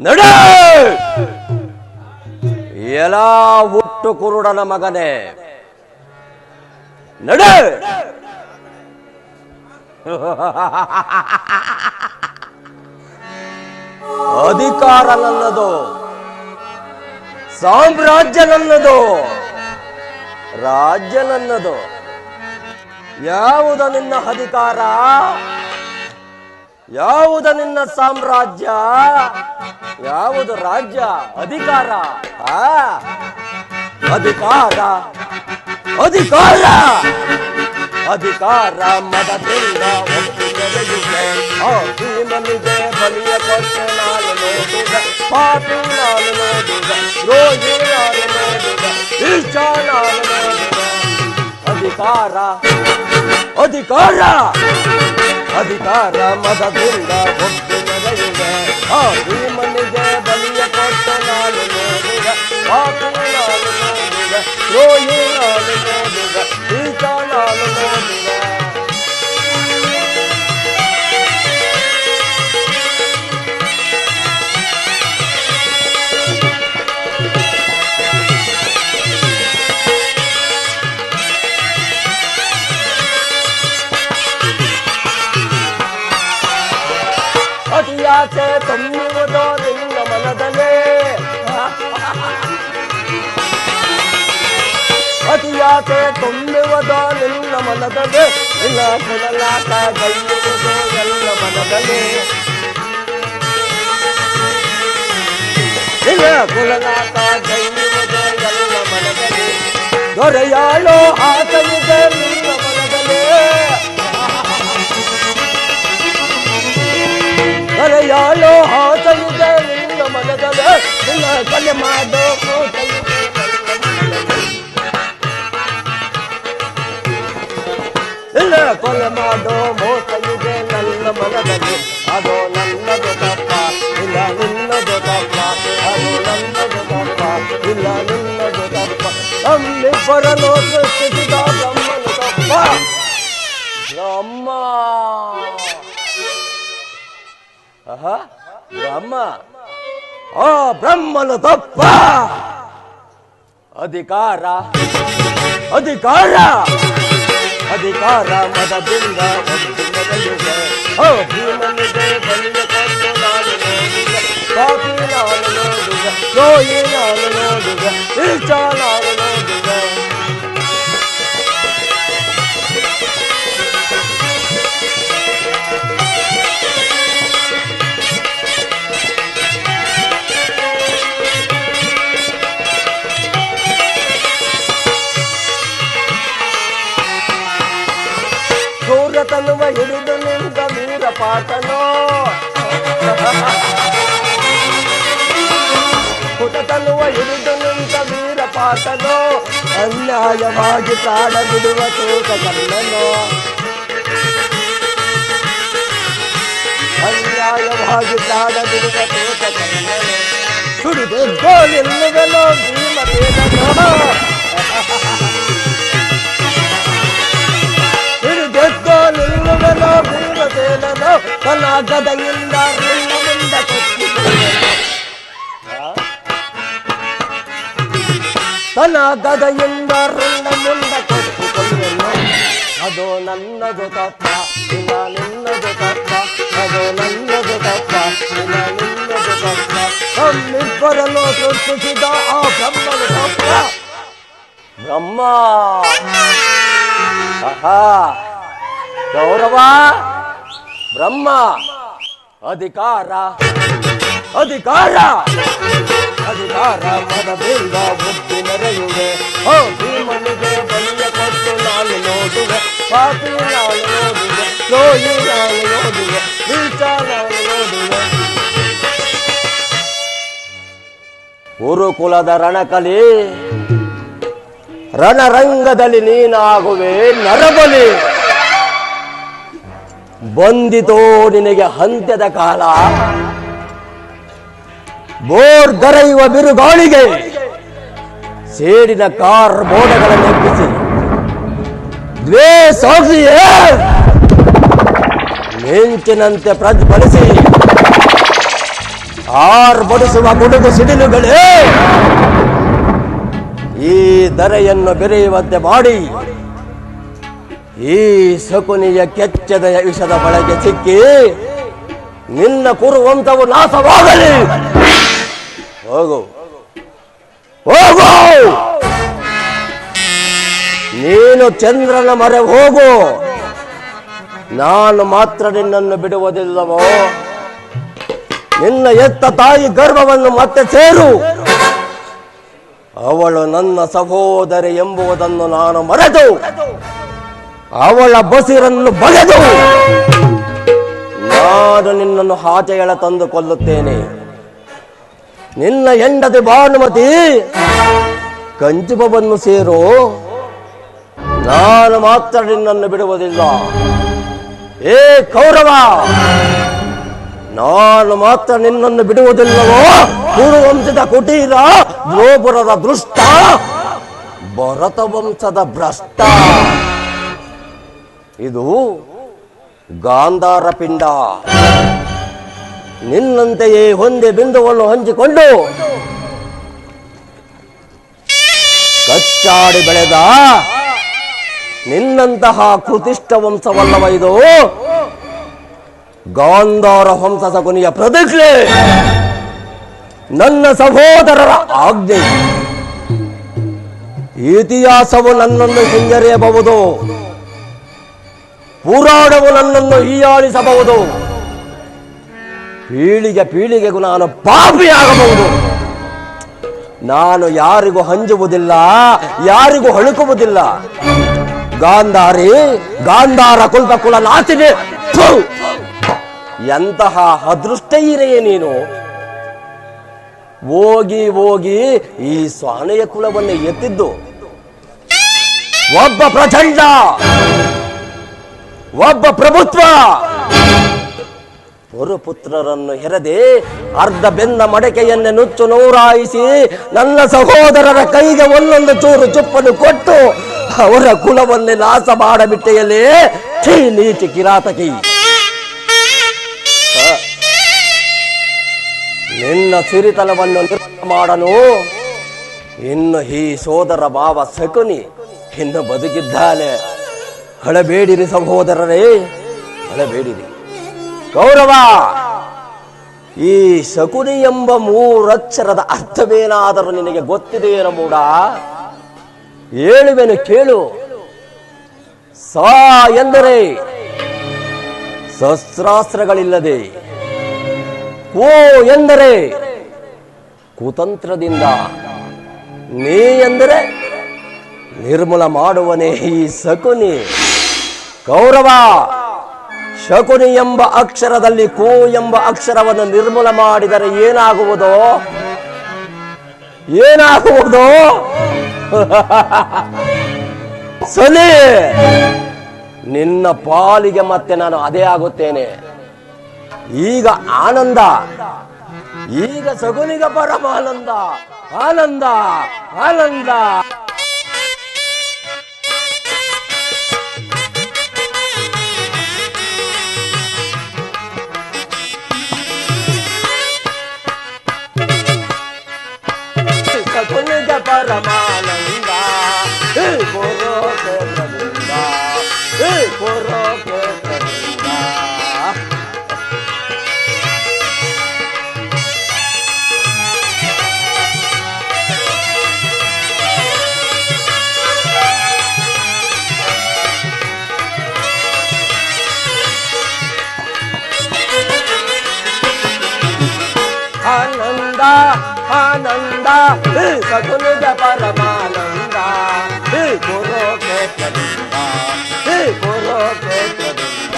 ನಡೆ ಎಲ್ಲ ಹುಟ್ಟು ಕುರುಡನ ಮಗನೇ, ನಡೆ. ಅಧಿಕಾರ ನನ್ನದು, ಸಾಮ್ರಾಜ್ಯ ನನ್ನದು, ರಾಜ್ಯ ನನ್ನದು. ಯಾವುದು ನಿನ್ನ ಅಧಿಕಾರ? ಯಾವುದು ನಿನ್ನ ಸಾಮ್ರಾಜ್ಯ? ಯಾವುದು ರಾಜ್ಯ? ಅಧಿಕಾರ. ಅಧಿಕಾರ ಅಧಿಕಾರ ಅಧಿಕಾರ ಮದದಿಂದ ಭೀಮನಿಗೆ ಬಲಿಯ ಕೊಟ್ಟು ನಾನು ನೋಡಿದ, ಪಾಪಿ ನಾನು ನೋಡಿದ, ರೋಗಿ ನಾನು ನೋಡಿದ, ಇಷ್ಟ ನಾನು ನೋಡಿದ. ಅಧಿಕಾರ ಅಧಿಕಾರ ಅಧಿಕಾರ ಮದದಿಂದ ಒಟ್ಟು ನಡೆಯುವೆ. ಭೀಮನಿಗೆ ಬಲಿಯ ಕೊಟ್ಟು ನಾನು ನೋಡಿದ, ಪಾಪಿ ನಾನು ನೋಡಿದ, ರೋಗಿ ನಾನು ನೋಡಿದ, ಇಷ್ಟ ನಾನು ನೋಡಿದ. ಅತಿಯಾಸೆ ತುಂಬುವುದೋ ನಿನ್ನ ಮನದಲ್ಲೇ ಅತಿಯಾಸೆ ತುಂಬುವುದೋ ನಿನ್ನ ಮನದಲ್ಲೇ ನಿನ್ನ ಕೊಡಲಾಟ ಕೈಯುವುದೋ ಎಲ್ಲ ಮನದಲ್ಲೇ ನಿನ್ನ ಕೊಡಲಾಟ ಕೈಯುವುದೋ ಎಲ್ಲ ಮನದಲ್ಲೇ ದೊರೆಯಾಳೋ ಆಸೆಯಿದೆ ನಿನ್ನ ಮನದಲ್ಲೇ ದೊರೆಯಾಳೋ ಆಸೆಯಿದೆ ನಿನ್ನ ಮನದಲ್ಲೇ ನಿನ್ನ ಕೊಲೆ ಮಾಡೋ ಇಲ್ಲ ಕೊಲೆ ಮಾಡೋ ಮೋಸ ಇದೆ ನನ್ನ ಮನದಲ್ಲಿ ಅದು ನನ್ನದು ತಪ್ಪ ಇಲ್ಲ ನಿನ್ನದು ತಪ್ಪ ಅದು ನನ್ನದು ತಪ್ಪ ಇಲ್ಲ ನಿನ್ನದು ತಪ್ಪ ನಮ್ಮಿಬ್ಬರನ್ನು ಸೃಷ್ಟಿಸಿದ ಬ್ರಹ್ಮನು ತಪ್ಪ ಬ್ರಹ್ಮ ಬ್ರಹ್ಮ ಆ ಬ್ರಹ್ಮನು ತಪ್ಪ ಅಧಿಕಾರ ಅಧಿಕಾರ ಅಧಿಕಾರ ಮದದಿಂದ ಭೀಮನಿಗೆ ಬಲಿಯ ಕೊಟ್ಟು ನಾನು ನೋಡಿದೆ ಕಾಪಿ ನಾನು ನೋಡಿದೆ ಜೋಯಿ ನಾನು ನೋಡಿದೆ ಇಷ್ಟ ನಾನು ನೋಡಿದೆ ತನ್ನುವ ಹಿಡಿದು ನಿಂತ ವೀರ ಪಾಠನೋ ಪುಟ ತನ್ನುವ ಹಿಡಿದು ನಿಂತ ವೀರ ಪಾಠನೋ ಅನ್ಯಾಯವಾಗಿ ಪ್ರಾಣ ಬಿಡುವ ತೂಕ ಕಣ್ಣನೋ ಅನ್ಯಾಯವಾಗಿ ಪ್ರಾಣ ಬಿಡುವ ತೂಕ ಕಣ್ಣನೋ ಸುಡಿದೆದ್ದೋ ನಿಲ್ಲುವೆನೋ ಭೀಮಸೇನನೋ ನಿಲ್ಲುವೆನೋ ಭೀಮಸೇನನೋ ತನ್ನ ಗದೆಯಿಂದ ನಿನ್ನ ಮುಂದೆ ತನ್ನ ಗದೆಯಿಂದ ನಿನ್ನ ಮುಂದೆ ಕೊಟ್ಟಿಕೊಳ್ಳುವೆನು ಅದು ನನ್ನದು ತಪ್ಪ ಇಲ್ಲ ನಿನ್ನದು ತಪ್ಪ ಅದು ನನ್ನದು ತಪ್ಪ ಇಲ್ಲ ನಿನ್ನದು ತಪ್ಪ ನಮ್ಮಿಬ್ಬರನ್ನು ಸೃಷ್ಟಿಸಿದ ಆ ಬ್ರಹ್ಮನು ತಪ್ಪ ಬ್ರಹ್ಮ ಗೌರವ ಬ್ರಹ್ಮ ಅಧಿಕಾರ ಅಧಿಕಾರ ಅಧಿಕಾರ ಮದದಿಂದ ಬುದ್ಧಿ ಮೆರೆಯುವೆ ಓ ಭೀಮನಿಗೆ ಬಲಿಯ ಕೊಟ್ಟು ನಾನು ನೋಡುವೆ ಪಾಪಿ ನಾನು ನೋಡುವೆ ಜೋಯಿ ನಾನು ನೋಡುವೆ ನೀಚ ನಾನು ನೋಡುವೆ ಗುರುಕುಲದ ರಣಕಲಿ ರಣರಂಗದಲ್ಲಿ ನೀನಾಗುವೆ ನರಬಲಿ ಬಂದಿತೋ ನಿನಗೆ ಅಂತ್ಯದ ಕಾಲ ಬೋರ್ ದರೆಯುವ ಬಿರುಗಾಳಿಗೆ ಸೇಡಿನ ಕಾರ್ ಮೋಡಗಳನ್ನು ಎಬ್ಬಿಸಿ ದ್ವೇಷಿಯೇ ಮಿಂಚಿನಂತೆ ಪ್ರಜ್ವಲಿಸಿ ಆರ್ಭಟಿಸುವ ಗುಡುಗು ಸಿಡಿಲುಗಳೇ ಈ ಧರೆಯನ್ನು ಬೆರೆಯುವಂತೆ ಮಾಡಿ ಈ ಶಕುನಿಯ ಕೆಚ್ಚದ ವಿಷದ ಬಳಗೆ ಸಿಕ್ಕಿ ನಿನ್ನ ಕುರುವಂತವು ನಾಶವಾಗಲಿ. ಹೋಗು ಹೋಗು, ನೀನು ಚಂದ್ರನ ಮೊರೆ ಹೋಗು, ನಾನು ಮಾತ್ರ ನಿನ್ನನ್ನು ಬಿಡುವುದಿಲ್ಲವೋ. ನಿನ್ನ ಎತ್ತ ತಾಯಿ ಗರ್ಭವನ್ನು ಮತ್ತೆ ಸೇರು. ಅವಳು ನನ್ನ ಸಹೋದರಿ ಎಂಬುದನ್ನು ನಾನು ಮರೆತು ಅವಳ ಬಸಿರನ್ನು ಬಗೆದು ನಾನು ನಿನ್ನನ್ನು ಆಚೆಗಳ ತಂದು ಕೊಲ್ಲುತ್ತೇನೆ. ನಿನ್ನ ಹೆಂಡತಿ ಭಾನುಮತಿ ಕಂಚುಪವನ್ನು ಸೇರು, ನಾನು ಮಾತ್ರ ನಿನ್ನನ್ನು ಬಿಡುವುದಿಲ್ಲ. ಏ ಕೌರವ, ನಾನು ಮಾತ್ರ ನಿನ್ನನ್ನು ಬಿಡುವುದಿಲ್ಲವೋ. ಕುರುವಂಶದ ಕುಟೀರ, ದ್ರೋಪುರದ ದೃಷ್ಟ, ಭರತ ವಂಶದ ಭ್ರಷ್ಟ. ಇದು ಗಾಂಧಾರ ಪಿಂಡ. ನಿನ್ನಂತೆಯೇ ಒಂದೇ ಬಿಂದುವನ್ನು ಹಂಚಿಕೊಂಡು ಕಚ್ಚಾಡಿ ಬೆಳೆದ ನಿನ್ನಂತಹ ಕೃತಿಷ್ಠ ವಂಶವಲ್ಲವ ಇದು. ಗಾಂಧಾರ ಹಂಸ ಶಕುನಿಯ ಪ್ರತಿಜ್ಞೆ, ನನ್ನ ಸಹೋದರರ ಆಜ್ಞೆ. ಇತಿಹಾಸವು ನನ್ನನ್ನು ಹಿಂಜರಿಯಬಹುದು, ಪುರಾಣವು ನನ್ನನ್ನು ಹೀಯಾಳಿಸಬಹುದು, ಪೀಳಿಗೆಗೂ ನಾನು ಪಾಪಿಯಾಗಬಹುದು. ನಾನು ಯಾರಿಗೂ ಹಂಜುವುದಿಲ್ಲ, ಯಾರಿಗೂ ಹಳುಕುವುದಿಲ್ಲ. ಗಾಂಧಾರ ಕುಲ ನಾಚಿದೆ. ಎಂತಹ ಅದೃಷ್ಟೈರೆಯೇ ನೀನು. ಹೋಗಿ ಈ ಸ್ವಾನೆಯ ಕುಲವನ್ನು ಎತ್ತಿದ್ದು ಒಬ್ಬ ಪ್ರಚಂಡ, ಒಬ್ಬ ಪ್ರಭುತ್ವ. ಪುರಪುತ್ರರನ್ನು ಹೆರದೆ ಅರ್ಧ ಬೆಂದ ಮಡಕೆಯನ್ನೇ ನುಚ್ಚು ನೂರಾಯಿಸಿ ನನ್ನ ಸಹೋದರರ ಕೈಗೆ ಒಂದೊಂದು ಚೂರು ಚುಪ್ಪನ್ನು ಕೊಟ್ಟು ಅವರ ಕುಲವನ್ನೇ ನಾಶ ಮಾಡಬಿಟ್ಟೆಯಲ್ಲೇ. ನೀಚಿ ಕಿರಾತಕಿ, ನಿನ್ನ ಸಿರಿತನವನ್ನು ನಿರ್ಮಾಣ ಮಾಡಲು ಇನ್ನು ಈ ಸೋದರ ಭಾವ ಶಕುನಿ ಇನ್ನು ಬದುಕಿದ್ದಾನೆ. ಹಳಬೇಡಿರಿ ಸಹೋದರರೇ, ಹಳಬೇಡಿರಿ. ಕೌರವ, ಈ ಶಕುನಿ ಎಂಬ ಮೂರಕ್ಷರದ ಅರ್ಥವೇನಾದರೂ ನಿನಗೆ ಗೊತ್ತಿದೆಯೇನ ಮೂಡ? ಹೇಳುವೆನು ಕೇಳು. ಸಾ ಎಂದರೆ ಶಸ್ತ್ರಾಸ್ತ್ರಗಳಿಲ್ಲದೆ, ಕೋ ಎಂದರೆ ಕುತಂತ್ರದಿಂದ, ನೀ ಎಂದರೆ ನಿರ್ಮೂಲ ಮಾಡುವನೇ ಈ ಶಕುನಿ. ಕೌರವ, ಶಕುನಿ ಎಂಬ ಅಕ್ಷರದಲ್ಲಿ ಕೋ ಎಂಬ ಅಕ್ಷರವನ್ನು ನಿರ್ಮೂಲ ಮಾಡಿದರೆ ಏನಾಗುವುದೋ? ಸಲಿ, ನಿನ್ನ ಪಾಲಿಗೆ ಮತ್ತೆ ನಾನು ಅದೇ ಆಗುತ್ತೇನೆ. ಈಗ ಆನಂದ, ಈಗ ಶಕುನಿಗ ಪರಮಾನಂದ. ಆನಂದ ಆನಂದ. ಶಕುನಿಗ ಪರಮಾನಂದ, ಪುರೋಕ್ಷೇತ್ರದಿಂದ, ಪುರೋಕ್ಷೇತ್ರದಿಂದ. ಆನಂದ ಆನಂದ, ಶಕುನಿಗ ಪರಮಾನಂದ, ಪುರೋಕ್ಷೇತ್ರದಿಂದ, ಪುರೋಕ್ಷೇತ್ರದಿಂದ.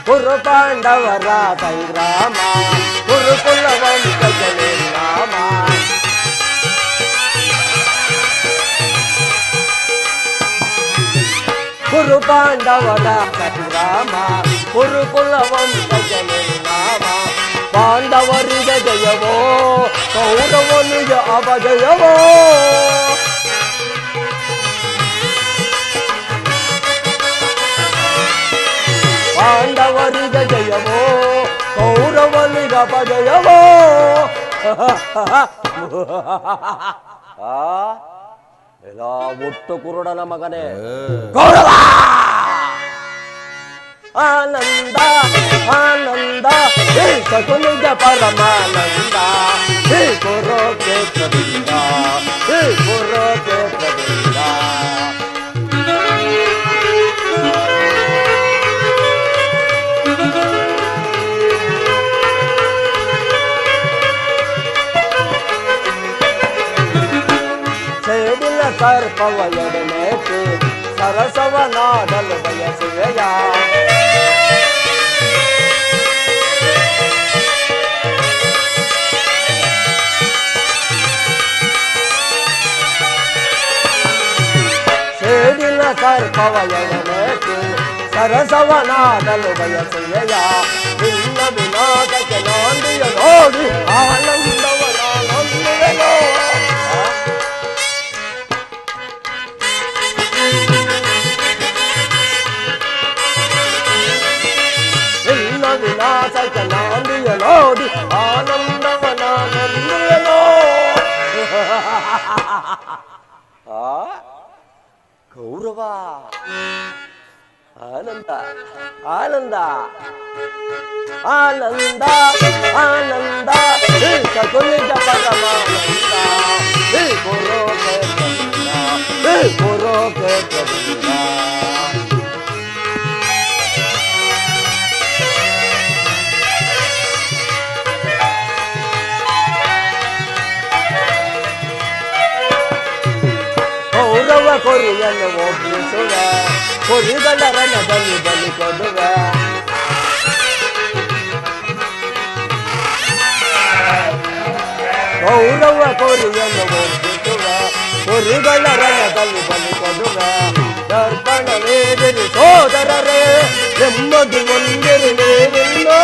ಕುರು ಪಾಂಡವರ ಸಂಗ್ರಾಮ, ಕುರುಕುಲ ವಂಶಜ ನಿರ್ನಾಮ. ಕುರು ಪಾಂಡವರ ಸಂಗ್ರಾಮ, ಕುರುಕುಲ ವಂಶಜ ನಿರ್ನಾಮ. ಪಾಂಡವರಿಗೆ ಜಯವೋ, ಕೌರವನಿಗೆ ಅಪಜಯವೋ. ಪಾಂಡವರಿಗೆ ಜಯವೋ, ಕೌರವನಿಗೆ ಅಪಜಯವೋ. ಎಲ್ಲ ಒಟ್ಟು ಕುರುಡನ ಮಗನೇ ಕೌರವ. ಆನಂದ ಆನಂದ, ಶಕುನಿಗ ಪರಮಾನಂದ, ಕುರುಕ್ಷೇತ್ರದಿಂದ, ಕುರುಕ್ಷೇತ್ರದಿಂದ. ಸರ್ಪವ ಎಡನೇತು ಸರಸವ ನಾಡಲು ಬಯಸುವೆಯ. ಸೇಡಿನ ಸರ್ಪವ ಎಡನೇತು ಸರಸವ ನಾಡಲು ಬಯಸುವೆಯ. ನಿನ್ನ ವಿನಾಶಕ್ಕೆ ನಾಂದಿಯ ನೋಡಿ ಆನಂದವ ನಾನೊಂದುವೆನೋ. ನೋಡಿ ಆನಂದವನಾನಂದನೋ. ಗೌರವ, ಆನಂದ, ಆನಂದ, ಆನಂದ, ಆನಂದ, ಸಗುಣಿಜ ಪರಮಾನಂದ, ಪುರೋಕೆ ಪುರೋಕೆ ಗೌರವ ಕೊರಿಯನ್ನು ಒಪ್ಪಿಸುವೆ, ಕೊರಿಗಳ ರಣದಲ್ಲಿ ಬಲಿ ಕೊಡುವೆ. ಗೌರವ ಕೊರಿಯನ್ನು ಒಪ್ಪಿಸುವೆ, ಕೊರಿಗಳ ರಣದಲ್ಲಿ ಬಲಿ ಕೊಡುವೆ. ದರ್ಪಣ ವೇದಿರಿ ಸೋದರರೇ, ನೆಮ್ಮದಿ ಒಂದಿರಿ ನೀವಿಲ್ಲೋ.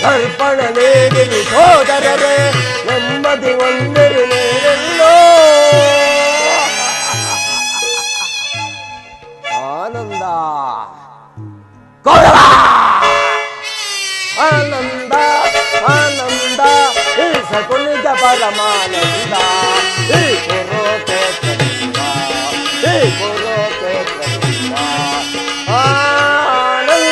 ದರ್ಪಣ ನೀಡಿರಿ ಸೋದರರೇ, ನೆಮ್ಮದಿ ಒಂದಿರಿ ನೀರೆಲ್ಲೋ. ಆನಂದ, ಗೌರವ, ಆನಂದ, ಆನಂದ, ಸಗುಣಿಜ ಪರಮಾನಂದ, ಪುರೋಕೆ ಪ್ರತಿಷ್ಠ, ಪುರೋಕೆ ಪ್ರತಿಷ್ಠ, ಆನಂದ.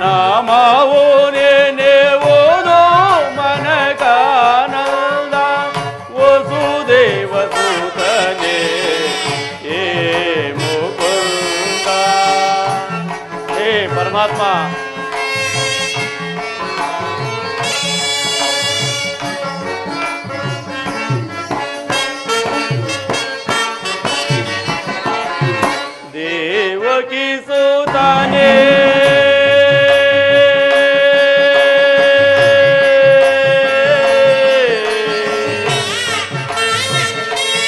ನಾಮವು ನೆನೆಯುವುದು ಮನಕಾನಂದ ವಸುದೇವ ಸುತನೇ ಹೇ ಮುಕುಂದ. ಹೇ ಪರಮಾತ್ಮ, ದೇವಕಿ ಸುತನೇ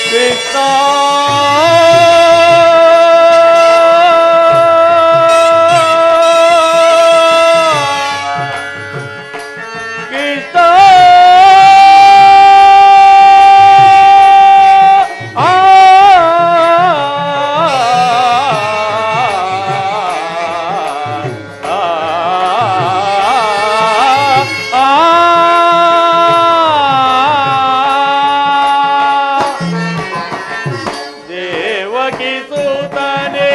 ಕೃಷ್ಣ ಸುತನೇ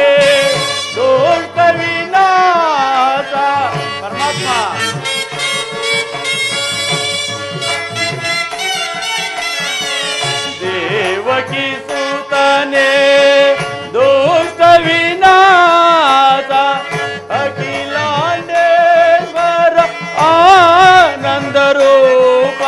ದುಷ್ಟ ವಿನಾಶ. ಪರಮಾತ್ಮ, ದೇವಕಿ ಸುತನೇ ದುಷ್ಟ ವಿನಾಶ ಅಖಿಲಾಂಡೇಶ್ವರ ಆನಂದ ರೂಪ.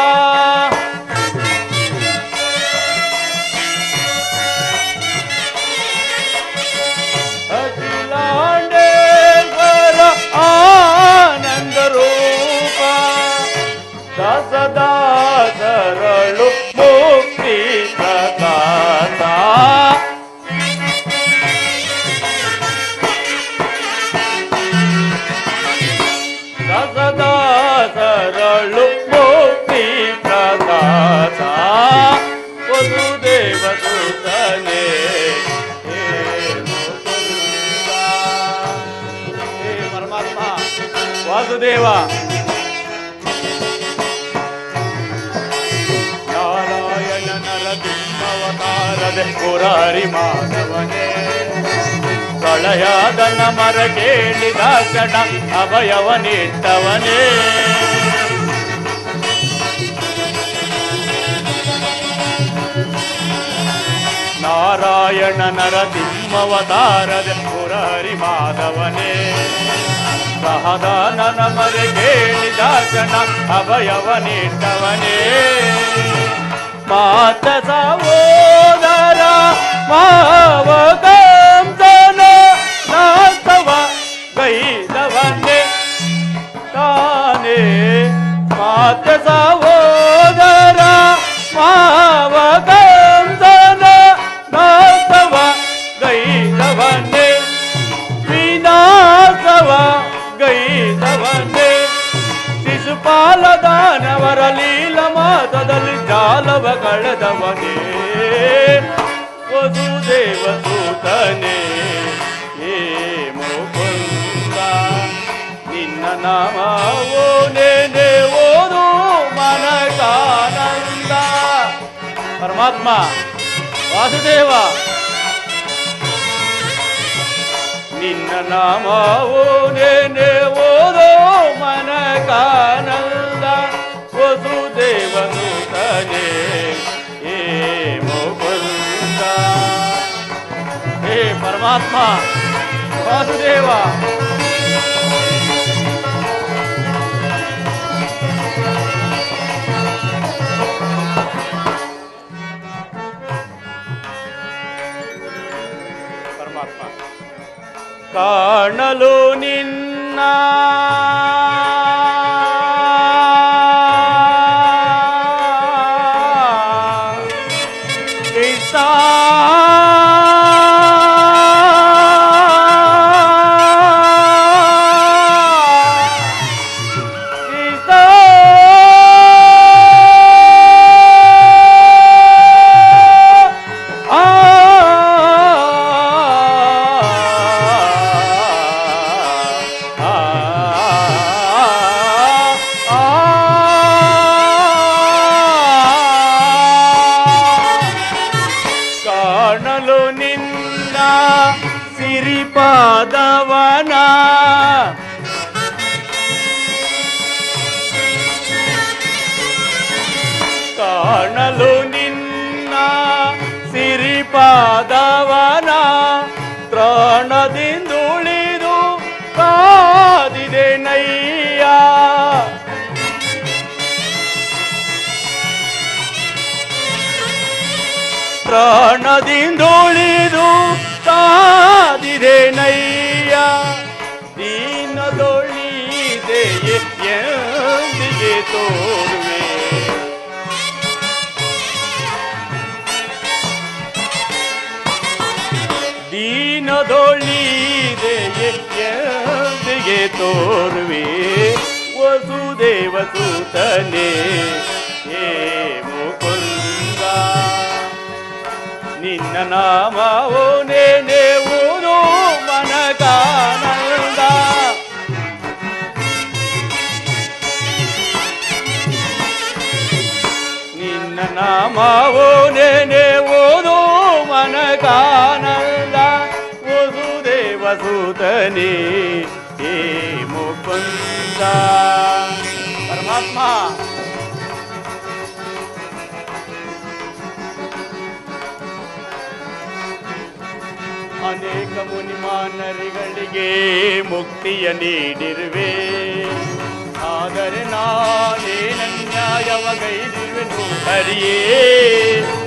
ಆನಂದ ರೂಪ ದಾಸದಾಸರಳು ಮುಕ್ತಿ ಪ್ರಕಾಶ. ದಾಸದಾಸರಳು ಮುಕ್ತಿ ಪ್ರಕಾಶ ವಸುದೇವ ಸುತನೇ ಹೇ ಮುಕುಂದ. ಹೇ ಪರಮಾತ್ಮ ವಾಸುದೇವ, ನಾರಾಯಣ ನರಸಿಂಹವತಾರದೆ ಮುರಾರಿ ಮಾಧವನೇ ಪ್ರಳಯದನ ಮರ ಕೇಳಿದ ಕ್ಷಣ ಅಭಯವನಿಟ್ಟವನೇ. ನಾರಾಯಣ ನರಸಿಂಹವತಾರದ ಮುರಾರಿ ಮಾಧವನೇ ಸಹದಾನನ ಮರೆ ಕೇಳಿದ ಕ್ಷಣ ಅಭಯವನಿಟ್ಟವನೇ. ಮಾತ ಸಹೋದರ ಮಾವಕಂಸನ ನಾಸ್ತವ ಗೈದವನೇ ತಾನೇ. ಮಾತ ಸಹೋದರ ಮಾವಕಂಸನ ನಾಸ್ತವ ಗೈದವನೇ ವಿನಾಶವ ಗೈದವನೇ. ಶಿಶುಪಾಲ ದಾನವರ ಲೀಲ ಮಾತದಲ್ಲಿ ಜಾಲವ ಕಳೆದವನೇ ವಸುದೇವ ಸುತನೇ ಹೇ ಮುಕುಂದ. ನಿನ್ನ ನಾಮವೋ ನೆನೆಯುವುದು ಮನಕಾನಂದ. ಪರಮಾತ್ಮ ವಾಸುದೇವ, ನಿನ್ನ ನಾಮವೋ ನೆನೆಯುವುದು ಮನಕಾನಂದ ವಸುದೇವ ಸುತನೇ ಹೇ ಮುಕುಂದ. ಹೇ ಪರಮಾತ್ಮ ವಾಸುದೇವ, ಪರಮಾತ್ಮ ಕಾಣಲು ನಿನ್ನ ಕಾಣಲು ನಿನ್ನ ಸಿರಿಪಾದವನ ಪ್ರಾಣದಿಂದುಳಿದು ಕಾದಿದೆ ನಯ್ಯ ದೀನದೊಳಿದೆಯೇ ಎಂದಿಗೆ ತೋರುವೆ ದೀನದೊಳಿದೆಯೇ ಎಂದಿಗೆ ತೋರುವೆ ವಸುದೇವ ಸುತನೇ ಹೇ ಮುಕುಂದ ನಿನ್ನ ನಾಮವೋ ನೆನೆಯುವುದು ಮನಕಾನಂದ ನಿನ್ನ ನಾಮವೋ ನೆನೆಯುವುದು ಮನಕಾನಂದ ವಸುದೇವ ಸುತನೇ ಹೇ ಮುಕುಂದ ಪರಮಾತ್ಮ ಅನೇಕ ಮುನಿಮಾನರಿಗಳಿಗೆ ಮುಕ್ತಿಯ ನೀಡಿರುವೆ ಆದರೆ ನಾನೇನನ್ಯಾಯವಗೈದಿರುವೆನು ಹರಿಯೇ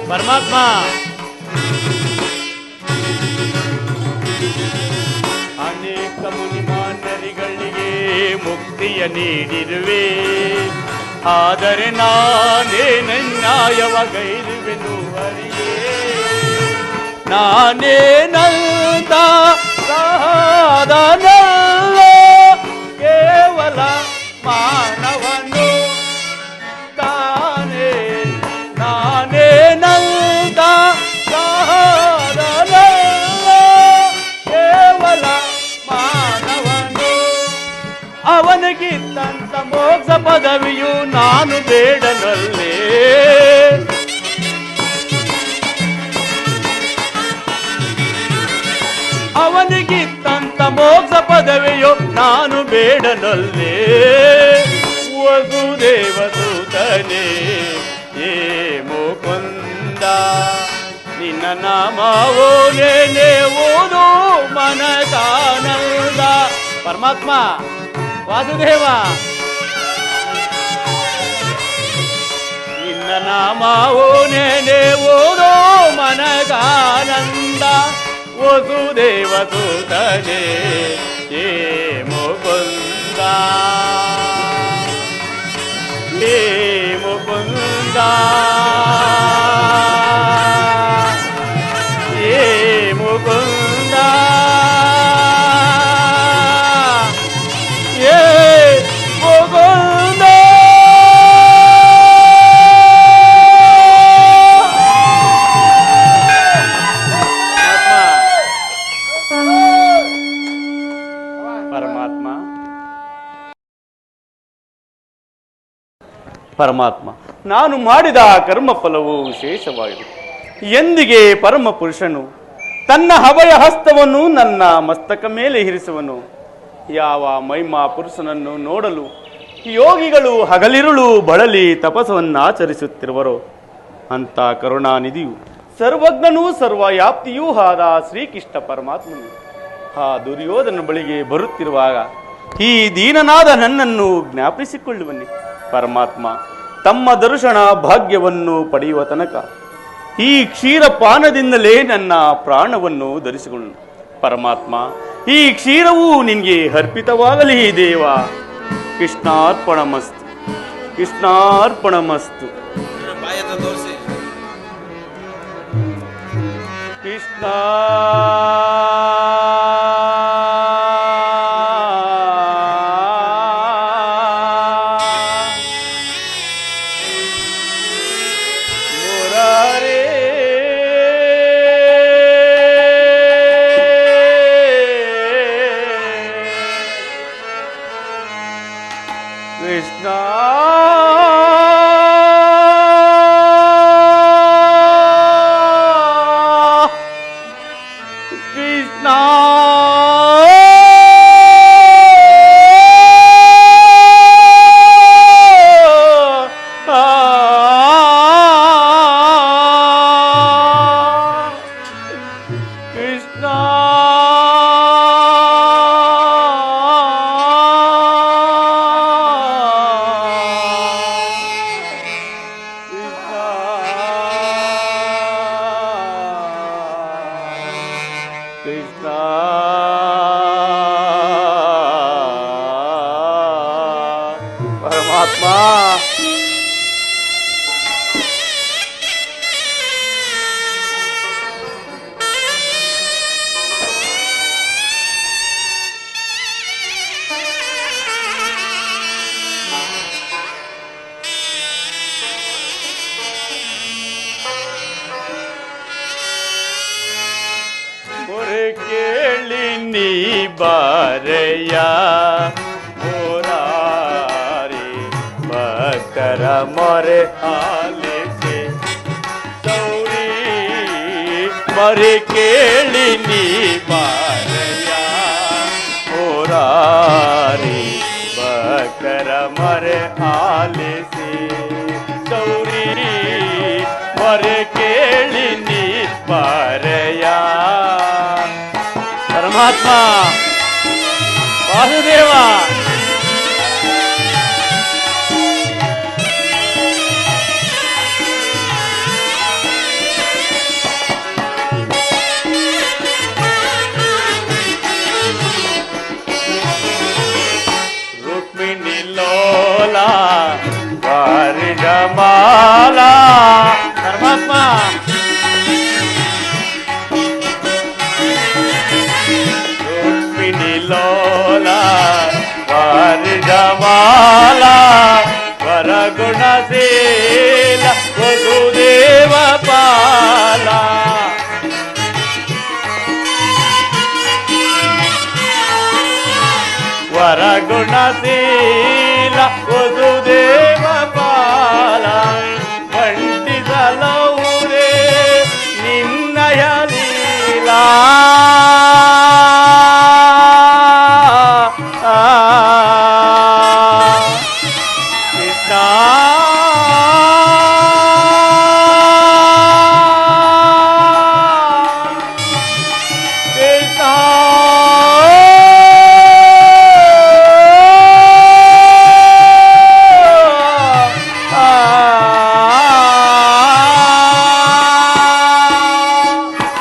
ಪರಮಾತ್ಮ ಅನೇಕ ಮುನಿಮಾನರಿಗಳಿಗೆ ಮುಕ್ತಿಯ ನೀಡಿರುವೆ ಆದರೆ ನಾನೇನನ್ಯಾಯವಗೈದಿರುವೆನು ಹರಿಯೇ ನಾನೇನಂತ ಸಾಧನಲ್ಲ ಕೇವಲ ಮಾನವನು ತಾನೇ ನಾನೇನಂತ ಸಾಧನಲ್ಲ ಕೇವಲ ಮಾನವನು ಅವನಿಗಿದ್ದಂತ ಮೋಕ್ಷ ಪದವಿಯು ನಾನು ಬೇಡನಲ್ಲೇ ಅವನಿಗಿತ್ತಂತ ಮೋಕ್ಷ ಪದವಿಯೋ ನಾನು ಬೇಡನಲ್ಲೇ ವಸುದೇವ ಸುತನೇ ಹೇ ಮುಕುಂದ ನಿನ್ನ ನಾಮವೋ ನೆನೆಯುವುದು ಮನಕಾನಂದ ಪರಮಾತ್ಮ ವಾಸುದೇವ ನಿನ್ನ ನಾಮವೋ ನೆನೆಯುವುದು ಮನಕಾನಂದ ವಸುದೇವ ಸುತನೇ ಹೇ ಮುಕುಂದ ಹೇ ಮುಕುಂದ ಹೇ ಮುಕುಂದ ಹೇ ಮುಕುಂದ ಪರಮಾತ್ಮ ನಾನು ಮಾಡಿದ ಕರ್ಮ ಫಲವು ವಿಶೇಷವಾಗಿದೆ ಎಂದಿಗೆ ಪರಮ ಪುರುಷನು ತನ್ನ ಅಭಯ ಹಸ್ತವನ್ನು ನನ್ನ ಮಸ್ತಕ ಮೇಲೆ ಇರಿಸುವನು ಯಾವ ಮಹಿಮಾ ಪುರುಷನನ್ನು ನೋಡಲು ಯೋಗಿಗಳು ಹಗಲಿರುಳು ಬಳಲಿ ತಪಸ್ಸವನ್ನಾಚರಿಸುತ್ತಿರುವರೋ ಅಂತ ಕರುಣಾನಿಧಿಯು ಸರ್ವಜ್ಞನೂ ಸರ್ವವ್ಯಾಪ್ತಿಯೂ ಆದ ಶ್ರೀಕೃಷ್ಣ ಪರಮಾತ್ಮನು ಆ ದುರ್ಯೋಧನ ಬಳಿಗೆ ಬರುತ್ತಿರುವಾಗ ಈ ದೀನನಾದ ನನ್ನನ್ನು ಜ್ಞಾಪಿಸಿಕೊಳ್ಳುವನೆ ಪರಮಾತ್ಮ ತಮ್ಮ ದರ್ಶನ ಭಾಗ್ಯವನ್ನು ಪಡೆಯುವ ತನಕ ಈ ಕ್ಷೀರಪಾನದಿಂದಲೇ ನನ್ನ ಪ್ರಾಣವನ್ನು ಧರಿಸಿಕೊಳ್ಳು ಪರಮಾತ್ಮ ಈ ಕ್ಷೀರವು ನಿನಗೆ ಅರ್ಪಿತವಾಗಲಿ ದೇವ ಕೃಷ್ಣಾರ್ಪಣಮಸ್ತು ಕೃಷ್ಣಾರ್ಪಣಮಸ್ತು ಕೃಷ್ಣ ನೀ ಬಾರಯ್ಯ ಮುರಾರಿ ಭಕ್ತರ ಮೊರೆ ಆಲಿಸಿ ಗೌರಿ ಮೊರೆ ಕೇಳಿ ನೀ ಬಾರಯ್ಯ ಮುರಾರಿ ಭಕ್ತರ ಮೊರೆ ಆಲಿಸಿ ಗೌರಿ ಮೊರೆ ಕೇಳಿ ನೀ ಬಾರಯ್ಯ ಪರಮಾತ್ಮ ವಾಸುದೇವ ರುಕ್ಮಿಣಿ ಲೋಲ ವಾರಿಜಮಾಲ ಪರಮಾತ್ಮ ಲೋಲ ವಾರಿಜಮಾಲ ವರಗುಣಶೀಲ ವಸುದೇವ ಪಾಲ ವರಗುಣಶೀಲ ವಸುದೇವ ಪಾಲ ಖಂಡಿಸಲವುದೇ ನಿನ್ನಯ ಲೀಲಾ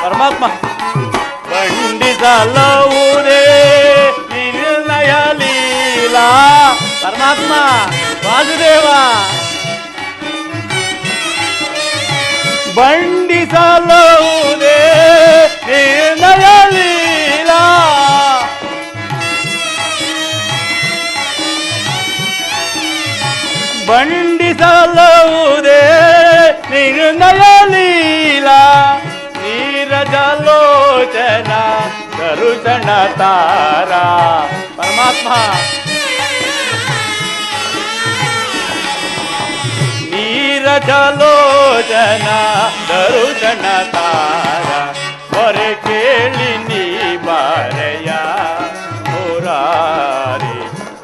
ಪರಮಾತ್ಮ ಖಂಡಿಸಲವುದೇ ನಿರ್ಣಯ ಲೀಲಾ ಪರಮಾತ್ಮ ವಾಸುದೇವ ಬಂಡಿಸಲವುದೇ ನಿರ್ಣಯ ಲೀಲಾ ಬಂಡಿಸಲವುದೇ ನಿರ್ಣಯ ಲೀಲಾ ನೀರಜಲೋಚನ ದರುಶನ ತಾರ ಪರಮಾತ್ಮ ನೀರಜಲೋಚನ ದರುಶನ ತಾರ ಮೊರೆ ಕೇಳಿ ನೀ ಬಾರಯ್ಯ ಮುರಾರಿ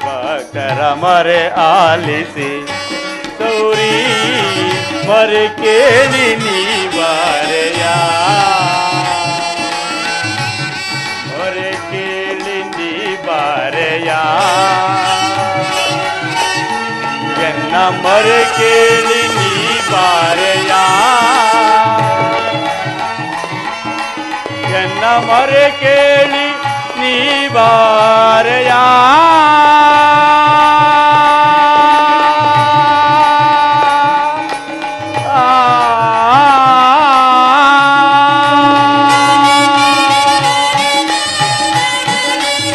ಭಕ್ತರ ಮೊರೆ ಆಲಿಸಿ ಗೌರಿ ಮೊರೆ ಕೇಳಿ ನೀ ಬಾರಯ್ಯ ಮೊರೆ ಕೇಳಿ ನೀ ಬಾರಯ್ಯ ಎನ್ನ ಮೊರೆ ಕೇಳಿ ನೀ ಬಾರಯ್ಯ ಎನ್ನ ಮೊರೆ ಕೇಳಿ ನೀ ಬಾರಯ್ಯ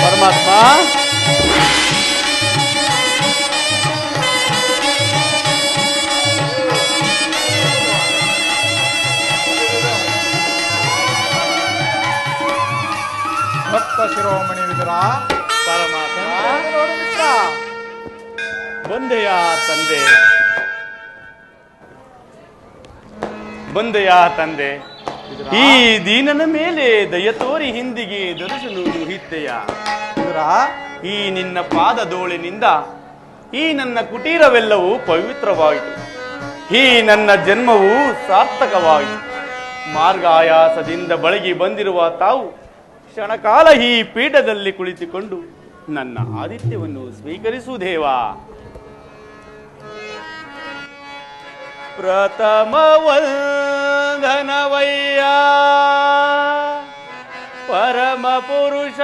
ಪರಮಾತ್ಮ ಭಕ್ತ ಶಿರೋಮಣಿ ವಿದುರ ಪರಮಾತ್ಮ ನೋಡು ಮಿತ್ರ. ಬಂದೆಯ ತಂದೆ ಬಂದೆಯ ತಂದೆ ಈ ದೀನನ ಮೇಲೆ ದಯ ತೋರಿ ಹಿಂದಿಗೆ ದರ್ಶನವು ಹಿತ್ತೆಯ ವಿದುರ, ಈ ನಿನ್ನ ಪಾದದೋಳಿನಿಂದ ಈ ನನ್ನ ಕುಟೀರವೆಲ್ಲವೂ ಪವಿತ್ರವಾಯಿತು. ಈ ನನ್ನ ಜನ್ಮವು ಸಾರ್ಥಕವಾಯಿತು. ಮಾರ್ಗಾಯಾಸದಿಂದ ಬಳಗಿ ಬಂದಿರುವ ತಾವು ಕ್ಷಣಕಾಲ ಈ ಪೀಠದಲ್ಲಿ ಕುಳಿತುಕೊಂಡು ನನ್ನ ಆದಿತ್ಯವನ್ನು ಸ್ವೀಕರಿಸುವುದೇವಾ. ಪ್ರಥಮ ವಂದನವಯ್ಯ ಪರಮ ಪುರುಷ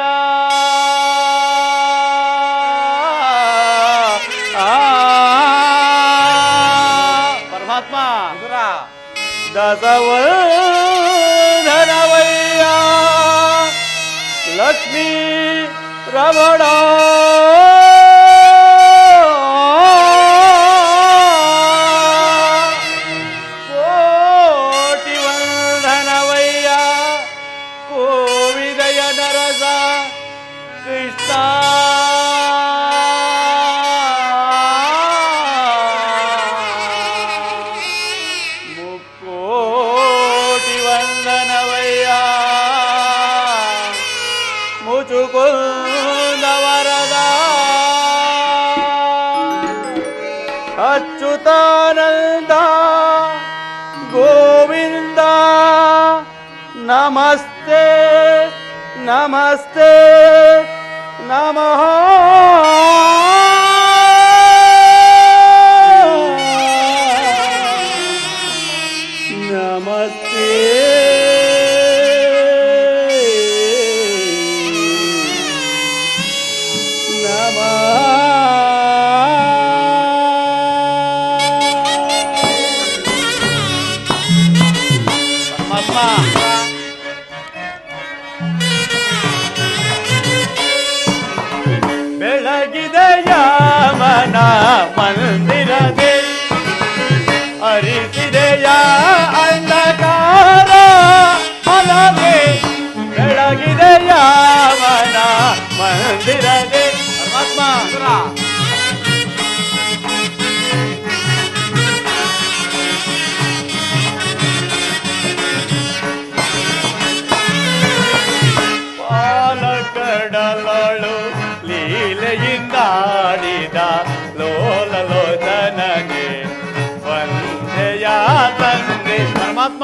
ಪರಮಾತ್ಮ ವಿದುರ, ದಸವಂದನವಯ್ಯ ಲಕ್ಷ್ಮೀ ರಮಣ ಕೋಟಿ ವಂದನವಯ್ಯ ಕೋವಿದಯ ನರಸ ಮುಕುಂದ ವರದ ಅಚ್ಯುತಾನಂದ ಗೋವಿಂದ ನಮಸ್ತೆ ನಮಸ್ತೆ ನಮಃ ನಮಸ್ತೆ ಬೆಳಗಿದೆಯ ಮನ ಮಂದಿರದೆ ಅರಿಸಿದೆಯ ಅಂಧಕಾರ ಅಲವೇ ಬೆಳಗಿದೆಯ ಮನ ಮಂದಿರದೆ ಪರಮಾತ್ಮ ಕಡಲಳು ಲೀಲೆಯಿಂದಾಡಿದ ಲೋಲಲೋಚನಗೆ ವಂದೆಯ ತಂದೆ ಪರಮಾತ್ಮ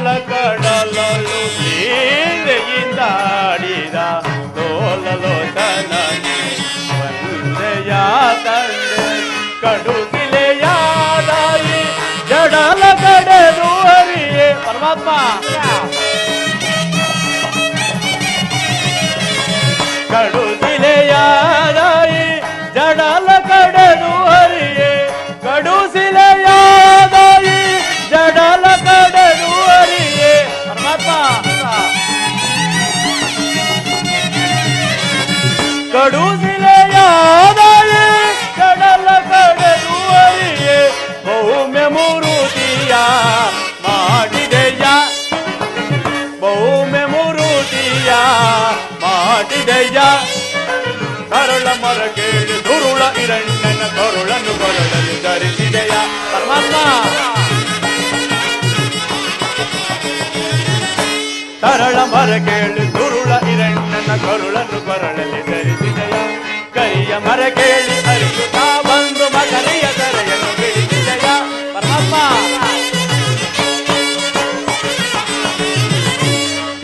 ಪಾಲಕಡಲಳು ಲೀಲೆಯಿಂದಾಡಿದ ಲೋಲಲೋಚನಗೆ ವಂದೆಯ ತಂದೆ ಕಡುಗಿಲೆಯಾದಾಯಿ ಜಡಲ ಕಡೆದು ಹರಿಯೇ ಪರಮಾತ್ಮ ಕಡುಗಿಲೆಯಾದಾಯಿ ಜಡಲ ಕಡೆದು ಹರಿಯೇ ಕಡುಸಿಲೆಯಾದಾಯಿ ಜಡಲ ಕಡೆದು ಹರಿಯೇ ಪರಮಾತ್ಮ ಕಡುಸಿಲೆಯಾದಾಯಿ ಕಡಲ ಕಡೆದು ಹರಿಯೇ ಭೌಮ್ಯ ಮುರುತಿಯ ಮಾಡಿದೆಯ ಭೌಮ್ಯ ಮುರುತಿಯ ಮಾಡಿದೆಯ ಕರುಳ ಮರ ಕೇಳಿ ದುರುಳ ಇರಣ್ಣನ ಕರುಳನ್ನು ಕೊರಳಲ್ಲಿ ಧರಿಸಿದೆಯ ಪರಮಾತ್ಮ ಕರಳ ಮರ ಕೇಳಿ ದುರುಳ ಇರಣ್ಣನ ಕರುಳನ್ನು ಕೊರಳಲ್ಲಿ ಧರಿಸಿದೆಯ ಕರಿಯ ಮರ ಕೇಳಿ ಅರಿಯುತ್ತಾ ಬಂದು ಮಕರಿಯ ತೆರೆಯನ್ನು ಬಿಡಿಸಿದೆಯ ಪರಮಾತ್ಮ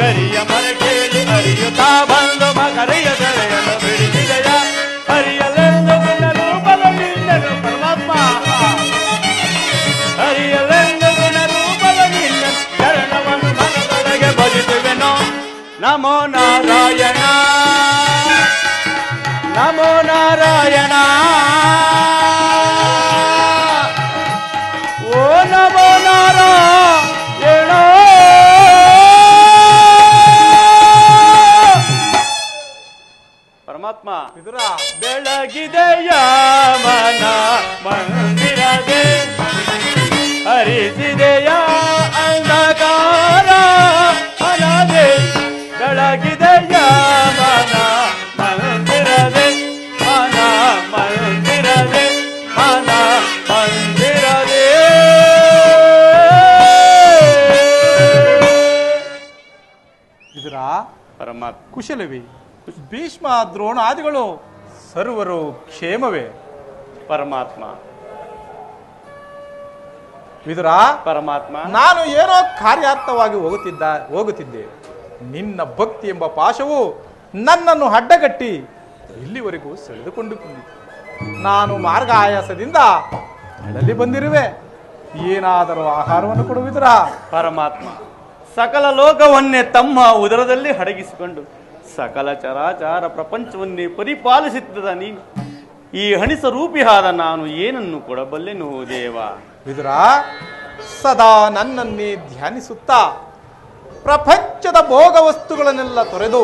ಕರಿಯ ಮರ ಕೇಳಿ ಅರಿಯುತ್ತಾ ಬಂದು ಮಕರಿಯ ತೆರೆಯನ್ನು ಬಿಡಿಸಿದೆಯ ಹರಿಯಲೆಂದು ಗುಣ ರೂಪದ ನಿಂದನು ಪರಮಾತ್ಮ ಹರಿಯಲೆಂದು ಗುಣ ರೂಪದ ನಿಂದನು ಚರಣವನ್ನು ಮನದೊಳಗೆ ಭಜಿಸುವೆನೋ ನಮೋ ನಾರಾಯಣ ನಮೋ ನಾರಾಯಣ ಓ ನಮೋ ನಾರಾಯಣ ಪರಮಾತ್ಮ ವಿದುರ ಬೆಳಗಿದೆಯ ಮನ ಮಂದಿರದೆ ಹರಿಸಿದೆಯ ಅಂಧಕಾರ ಅನದೆ ಬೆಳಗಿದೆಯ ಮನ ಮಂದಿರದೆ ಮನ ಮಂದಿರದೆ ಮನ ಮಂದಿರದೆ ವಿದುರ ಪರಮಾತ್ಮ ಕುಶಲವೇ ಭೀಷ್ಮ ದ್ರೋಣಾದಿಗಳು ಸರ್ವರು ಕ್ಷೇಮವೇ ಪರಮಾತ್ಮ ವಿದುರ ಪರಮಾತ್ಮ ನಾನು ಏನೋ ಕಾರ್ಯಾರ್ಥವಾಗಿ ಹೋಗುತ್ತಿದ್ದೆ ನಿನ್ನ ಭಕ್ತಿ ಎಂಬ ಪಾಶವು ನನ್ನನ್ನು ಅಡ್ಡಗಟ್ಟಿ ಇಲ್ಲಿವರೆಗೂ ಸೆಳೆದುಕೊಂಡು ಬಂದಿತು. ನಾನು ಮಾರ್ಗ ಆಯಾಸದಿಂದ ನಡೆಲಿ ಬಂದಿರುವೆ. ಏನಾದರೂ ಆಹಾರವನ್ನು ಕೊಡುವಿದುರ ಪರಮಾತ್ಮ ಸಕಲ ಲೋಕವನ್ನೇ ತಮ್ಮ ಉದರದಲ್ಲಿ ಅಡಗಿಸಿಕೊಂಡು ಸಕಲ ಚರಾಚಾರ ಪ್ರಪಂಚವನ್ನೇ ಪರಿಪಾಲಿಸುತ್ತಿದ್ದ ನೀನು ಈ ಹಣಿಸ ರೂಪಿಯಾದ ನಾನು ಏನನ್ನು ಕೊಡಬಲ್ಲೆನು ದೇವ ವಿದುರ ಸದಾ ನನ್ನನ್ನೇ ಧ್ಯಾನಿಸುತ್ತಾ ಪ್ರಪಂಚದ ಭೋಗ ವಸ್ತುಗಳನ್ನೆಲ್ಲ ತೊರೆದು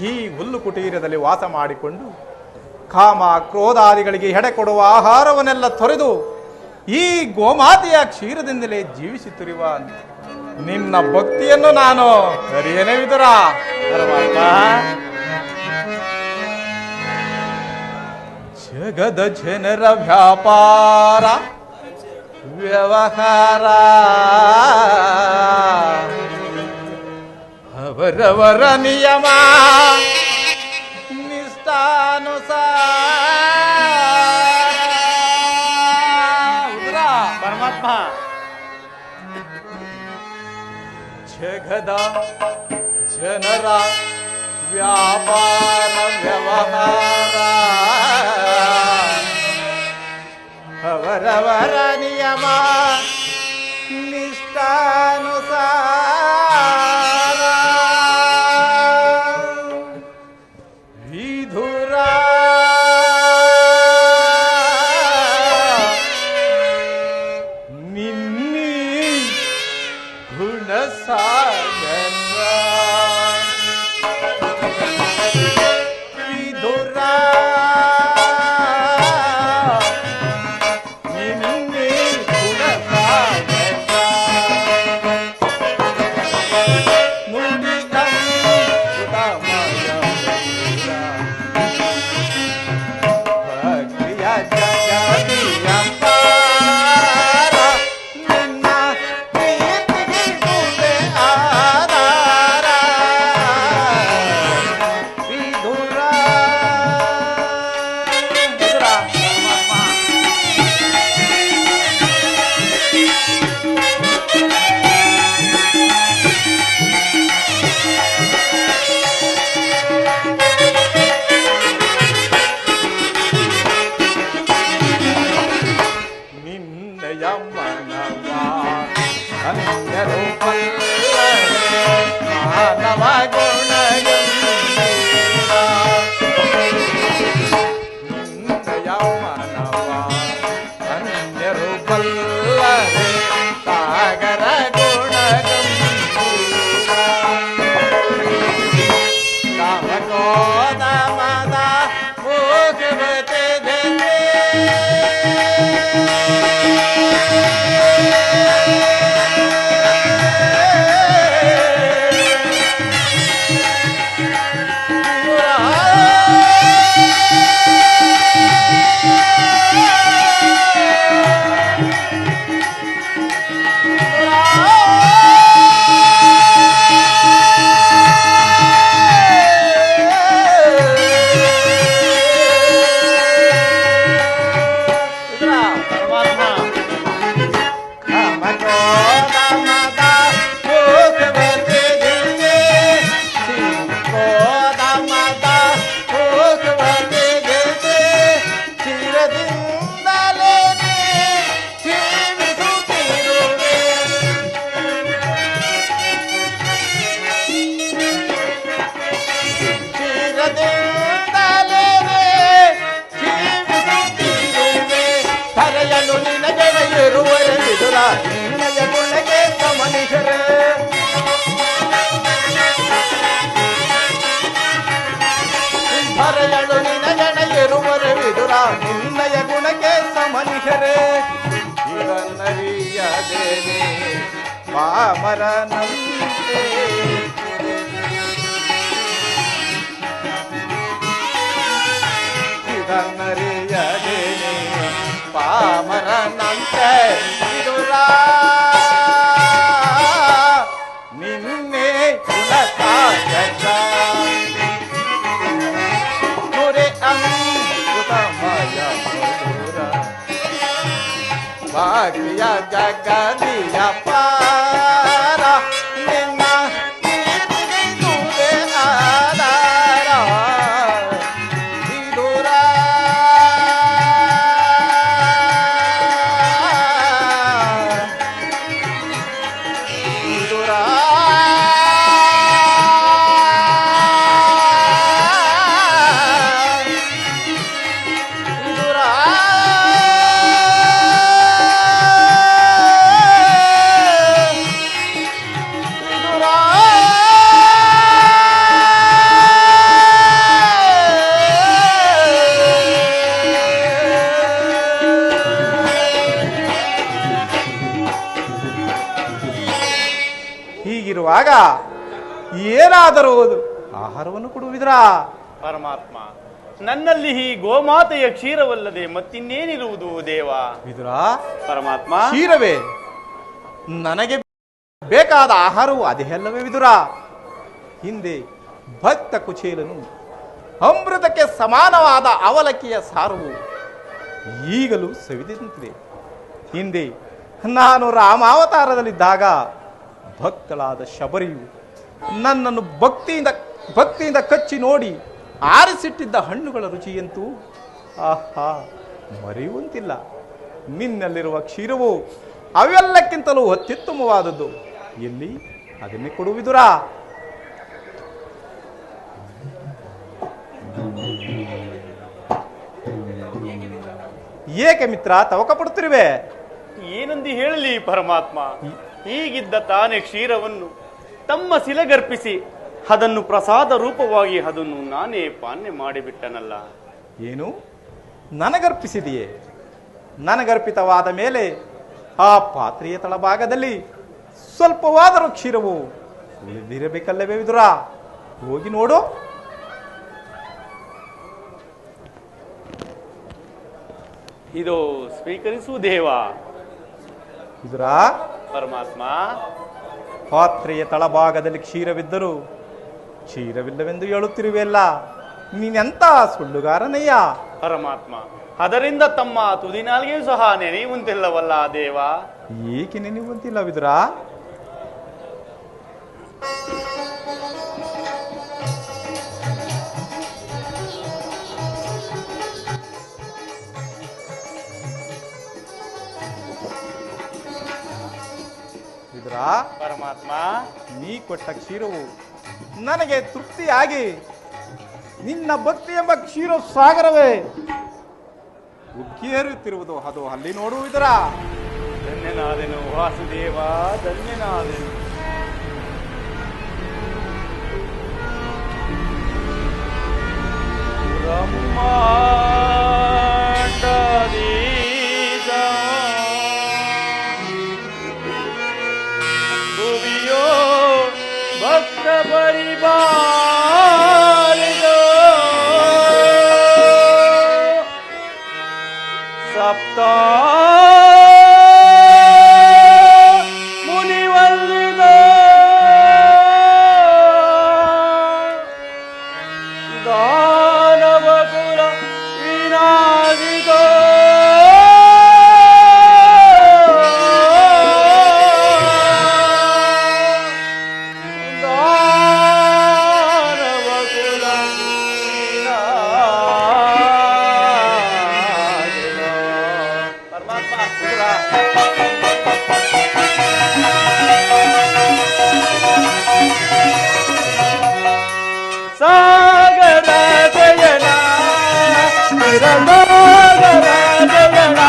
ಈ ಹುಲ್ಲು ಕುಟೀರದಲ್ಲಿ ವಾಸ ಮಾಡಿಕೊಂಡು ಕಾಮ ಕ್ರೋಧಾದಿಗಳಿಗೆ ಎಡೆ ಕೊಡುವ ಆಹಾರವನ್ನೆಲ್ಲ ತೊರೆದು ಈ ಗೋಮಾತೆಯ ಕ್ಷೀರದಿಂದಲೇ ಜೀವಿಸುತ್ತಿರುವ ನಿನ್ನ ಭಕ್ತಿಯನ್ನು ನಾನು ಅರಿಯನೇ ವಿದುರ. ಪರಮಾತ್ಮ ಜಗ ಜಗದ ಜನರ ವ್ಯಾಪಾರ ವ್ಯವಹಾರ ಅವರವರ ನಿಯಮ ನಿಷ್ಠಾನುಸಾರ ಪರಮಾತ್ಮ ಜಗದ ಜನರ ವ್ಯಾಪಾರ ವ್ಯವಹಾರ ಅವರವರ ನಿಯಮ ನಿಷ್ಠಾನುಸಾರ ವಿಧುರ ನಿನ್ನಿ ಗುಣಸಾಗರ ವಿಧುರ ನಿನ್ನಿ ಗುಣಸಾಗರ ನುಡಿಗಂ ಸುತಮಯ ಭಕ್ತಿಯ ಜಗದಿಯ ಪಾರ ನಿನ್ನ ಪ್ರೀತಿಗೆ ಆಧಾರ ವಿಧುರ ನಿನ್ನಯ ಮನವ ಅನ್ಯರು ಬಲ್ಲರೆ ಮಾನವ ಗುಣಗಂಭೀರ ನಿನ್ನಯ ಮನವ ಅನ್ಯರು ಬಲ್ಲರೆ ಸಾಗರ ಗುಣಗಂಭೀರ ಕಾಮಕೋದ ಮದ ಭೋಗವತೆ ನಿನ್ನಯ ಗುಣಗೆ ಸಮನಿಷರೆ ಧರೆಯಳು ನಿನಗಣ ಇರುವರೆ ವಿದುರ ನಿನ್ನಯ ಗುಣಕ್ಕೆ ಸಮನಿಷರೆ ಇವನ್ನರಿಯದೇನೆ ಪಾಮರನಂತೆ ಇದನ್ನರಿಯದೇನೆ ಪಾಮರನಂತೆ ವಿದುರ ನಿನ್ನೆ ಕುಲಸಾಗರ ನುರೆ ಅಮೃತಮಯ ಮಧುರ ಭಾಗ್ಯ ಜಗದಿಯ ಪಾರ ನಿನ್ನ ಕೀರ್ತಿಗೆ ನುರೆ ಆಧಾರ ವಿದುರ ವಿದುರ ಹೀಗಿರುವಾಗ ಏನಾದರೂ ಆಹಾರವನ್ನು ಕೊಡುವಿದ್ರಾ? ಪರಮಾತ್ಮ ನನ್ನಲ್ಲಿ ಈ ಗೋಮಾತೆಯ ಕ್ಷೀರವಲ್ಲದೆ ಮತ್ತಿನ್ನೇನಿರುವುದು ದೇವ? ವಿದುರ, ಪರಮಾತ್ಮ, ಕ್ಷೀರವೇ ನನಗೆ ಬೇಕಾದ ಆಹಾರವು ಅದೇ ಅಲ್ಲವೇ ವಿದುರ? ಹಿಂದೆ ಭಕ್ತ ಕುಚೇಲನು ಅಮೃತಕ್ಕೆ ಸಮಾನವಾದ ಅವಲಕ್ಕಿಯ ಸಾರವು ಈಗಲೂ ಸವಿದಂತಿದೆ. ಹಿಂದೆ ನಾನು ರಾಮಾವತಾರದಲ್ಲಿದ್ದಾಗ ಭಕ್ತಳಾದ ಶಬರಿಯು ನನ್ನನ್ನು ಭಕ್ತಿಯಿಂದ ಕಚ್ಚಿ ನೋಡಿ ಆರಿಸಿಟ್ಟಿದ್ದ ಹಣ್ಣುಗಳ ರುಚಿಯಂತೂ ಆಹಾ ಮರೆಯುವಂತಿಲ್ಲ. ನಿನ್ನಲ್ಲಿರುವ ಕ್ಷೀರವು ಅವೆಲ್ಲಕ್ಕಿಂತಲೂ ಅತ್ಯುತ್ತಮವಾದದ್ದು. ಎಲ್ಲಿ ಅದನ್ನೇ ಕೊಡುವಿದುರ. ಏಕೆ ಮಿತ್ರ ತವಕ ಪಡುತ್ತಿರುವೆ? ಏನಂದು ಹೇಳಲಿ ಪರಮಾತ್ಮ, ಹೀಗಿದ್ದ ತಾನೇ ಕ್ಷೀರವನ್ನು ತಮ್ಮ ಶಿಲೆಗರ್ಪಿಸಿ ಅದನ್ನು ಪ್ರಸಾದ ರೂಪವಾಗಿ ಅದನ್ನು ನಾನೇ ಪಾನ್ಯ ಮಾಡಿಬಿಟ್ಟನಲ್ಲ. ಏನು ನನಗರ್ಪಿಸಿದೆಯೇ? ನನಗರ್ಪಿತವಾದ ಮೇಲೆ ಆ ಪಾತ್ರೆಯ ತಳಭಾಗದಲ್ಲಿ ಸ್ವಲ್ಪವಾದರೂ ಕ್ಷೀರವು ಉಳಿದಿರಬೇಕಲ್ಲವೇ ವಿದುರ? ಹೋಗಿ ನೋಡು. ಇದು ಸ್ವೀಕರಿಸು ದೇವ. ವಿದುರ, ಪರಮಾತ್ಮ, ಪಾತ್ರೆಯ ತಳಭಾಗದಲ್ಲಿ ಕ್ಷೀರವಿದ್ದರೂ ಕ್ಷೀರವಿಲ್ಲವೆಂದು ಹೇಳುತ್ತಿರುವೆಯಲ್ಲ, ನೀನೆಂತ ಸುಳ್ಳುಗಾರನಯ್ಯ? ಪರಮಾತ್ಮ, ಅದರಿಂದ ತಮ್ಮ ತುದಿನಾಲ್ಗೆಯೂ ಸಹ ನೆನೆಯುವಂತಿಲ್ಲವಲ್ಲ ದೇವ? ಏಕೆ ನೆನೆಯುವಂತಿಲ್ಲ ವಿದುರ? ವಿದುರ, ಪರಮಾತ್ಮ, ನೀ ಕೊಟ್ಟ ಕ್ಷೀರವು ನನಗೆ ತೃಪ್ತಿಯಾಗಿ ನಿನ್ನ ಭಕ್ತಿ ಎಂಬ ಕ್ಷೀರ ಸಾಗರವೇ ಉಕ್ಕೇರುತ್ತಿರುವುದು ಅದು ಅಲ್ಲಿ ನೋಡು ವಿದುರ. ಧನ್ಯನಾದೆನು ವಾಸುದೇವ, ಧನ್ಯನಾದೆನು. ಬ್ರಹ್ಮಾಂಡದೀಶ ಭುವಿಯೋ ಭಕ್ತ ಪರಿಪಾಲಿಸೋ ಸಪ್ತ ಮುನಿವಲ್ಲಿದೋ ದಾನವ ಕುಲ ವಿನಾಶಿತೋ ದಾನವ ಕುಲ ವಿನಾಶಿತೋ. ಪರಮಾತ್ಮ, ಸಾಗರ ಜಯನ ಸಾಗರ ಜಯನ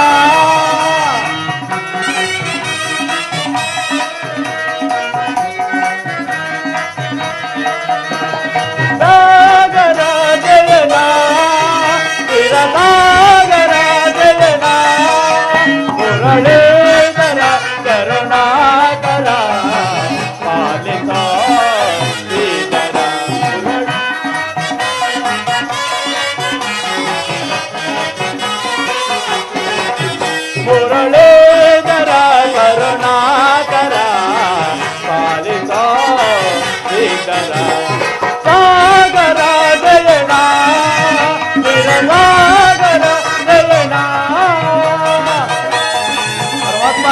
ಸಾಗರ ಜಯನ ಸಾಗರ ಜಯನ ಮುರಳೀಧರ ಕರುಣಾಕರ ಪಾಲಿತ ಶ್ರೀಧರ ಮುರಳೀಧರ ಕರುಣಾಕರ ಪಾಲಿತ ಶ್ರೀಧರ ಸಾಗರ ಜಯನ ಸಾಗರ ಜಯನ. ಪರಮಾತ್ಮ,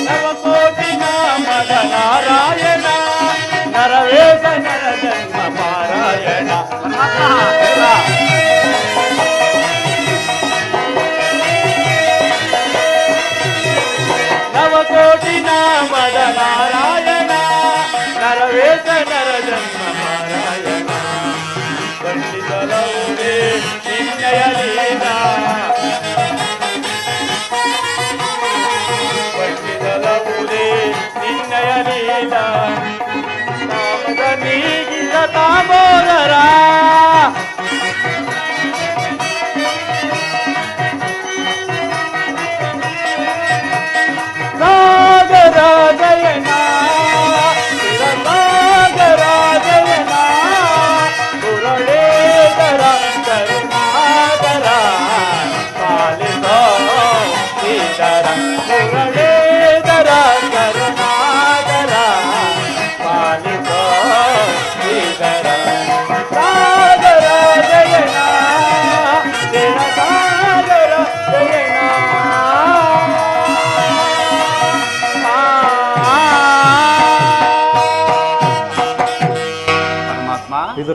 ನವಕೋಟಿ ನಾಮದ ನಾರಾಯಣ ನರವೇಶ ನರ ಜನ್ಮ ಪಾರಾಯಣ. ನವಕೋಟಿ ನಾಮದ ನಾರಾಯಣ ನರವೇಶ ನರ ಜನ್ಮ ಪಾರಾಯಣ. ಖಂಡಿತಲವುದೇ ನಿನ್ನಯ ಲೀಲಾ, ಖಂಡಿತಲವುದೇ ನಿನ್ನಯ ಲೀಲಾ. ನಾಮದ ನೀಗಿದ ತಾಮೋದರ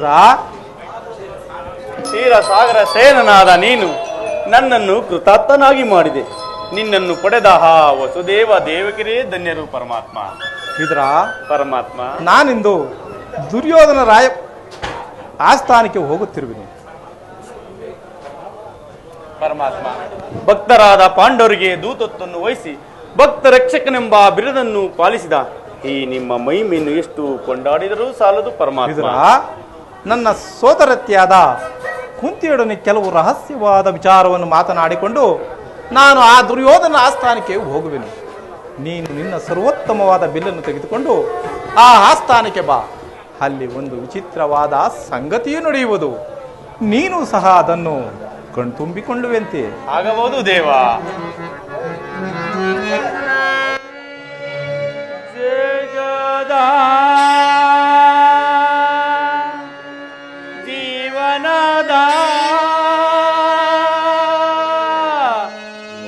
ವಿದುರ, ಕ್ಷೀರಸಾಗರ ಸೇನನಾದ ನೀನು ನನ್ನನ್ನು ಕೃತಾರ್ಥನಾಗಿ ಮಾಡಿದೆ. ನಿನ್ನನ್ನು ಪಡೆದ ಆ ವಸುದೇವ ದೇವಕಿರೇ ಧನ್ಯರು ಪರಮಾತ್ಮ. ವಿದುರ, ಪರಮಾತ್ಮ, ನಾನಿಂದು ದುರ್ಯೋಧನ ರಾಯ ಆಸ್ಥಾನಕ್ಕೆ ಹೋಗುತ್ತಿರುವೆನು. ಪರಮಾತ್ಮ, ಭಕ್ತರಾದ ಪಾಂಡವರಿಗೆ ದೂತತ್ವವನ್ನು ವಹಿಸಿ ಭಕ್ತ ರಕ್ಷಕನೆಂಬ ಬಿರುದನ್ನು ಪಾಲಿಸಿದ ಈ ನಿಮ್ಮ ಮಹಿಮೆಯನ್ನು ಎಷ್ಟು ಕೊಂಡಾಡಿದರೂ ಸಾಲದು ಪರಮಾತ್ಮ. ವಿದುರ, ನನ್ನ ಸೋದರತ್ಯಾದ ಕುಂತಿಯೊಡನೆ ಕೆಲವು ರಹಸ್ಯವಾದ ವಿಚಾರವನ್ನು ಮಾತನಾಡಿಕೊಂಡು ನಾನು ಆ ದುರ್ಯೋಧನ ಆಸ್ಥಾನಕ್ಕೆ ಹೋಗುವೆನು. ನೀನು ನಿನ್ನ ಸರ್ವೋತ್ತಮವಾದ ಬಿಲ್ಲನ್ನು ತೆಗೆದುಕೊಂಡು ಆ ಆಸ್ಥಾನಕ್ಕೆ ಬಾ. ಅಲ್ಲಿ ಒಂದು ವಿಚಿತ್ರವಾದ ಸಂಗತಿಯೂ ನಡೆಯುವುದು. ನೀನು ಸಹ ಅದನ್ನು ಕಣ್ತುಂಬಿಕೊಳ್ಳುವಂತೆ. ಆಗಬಹುದು ದೇವ. ಜಗದ ಜೀವನದ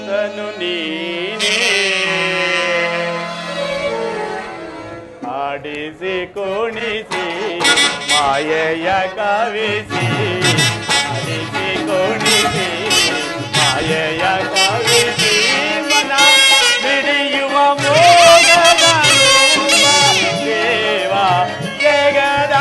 ತನು ನೀನೇ ಆಡಿಸಿ ಕುಣಿಸಿ ಮಾಯೆಯ ಕವಿಸಿ ಆಡಿಸಿ ಕುಣಿಸಿ ಮಾಯೆಯ ಕವಿಸಿ ಮನ ಬಿಡಿಯುವ ಮೋಗದ ದೇವ ಜಗದ.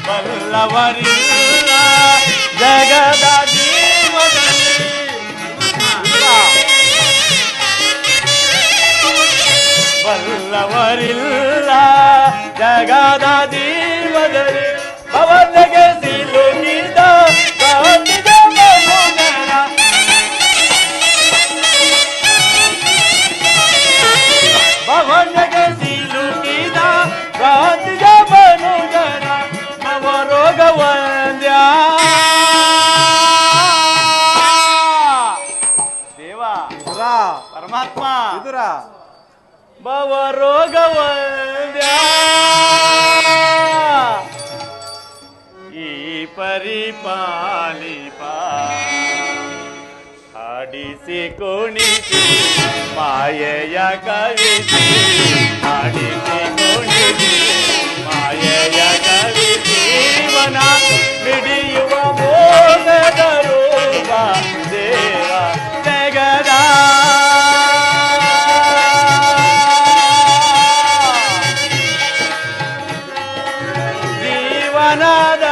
ಬಲ್ಲವರಿಲ್ಲ ಜಗದ ಜೀವದಲ್ಲಿ ಬಲ್ಲವರಿಲ್ಲ ಜಗದ ಜೀವದಲ್ಲಿ ಅವನಿಗೆ ಸಿಲುಕಿದ ಗಾಂಧಿಜ ಮನುಜನ ಭವನಿಗೆ ಸಿಲುಕಿದ ಗಾಂಧಿಜ ಮನುಜನ ರೋಗವಂದ್ಯ ದೇವ. ವಿದುರ, ಪರಮಾತ್ಮ, ವಿದುರ, ಭವ ರೋಗವಂದ್ಯ ಈ ಪರಿಪಾಲಿಪ ಆಡಿಸಿ ಕುಣಿಸಿ ಮಾಯೆಯ ಕವಿಸಿ ಆಡಿಸಿ ಕುಣಿಸಿ ಮಾಯೆಯ ಕವಿಸಿ ಮನ ಬಿಡಿಯುವ ಮೋಗದ ರೂಪ ದೇವ ಜಗದ. ಜೀವನದ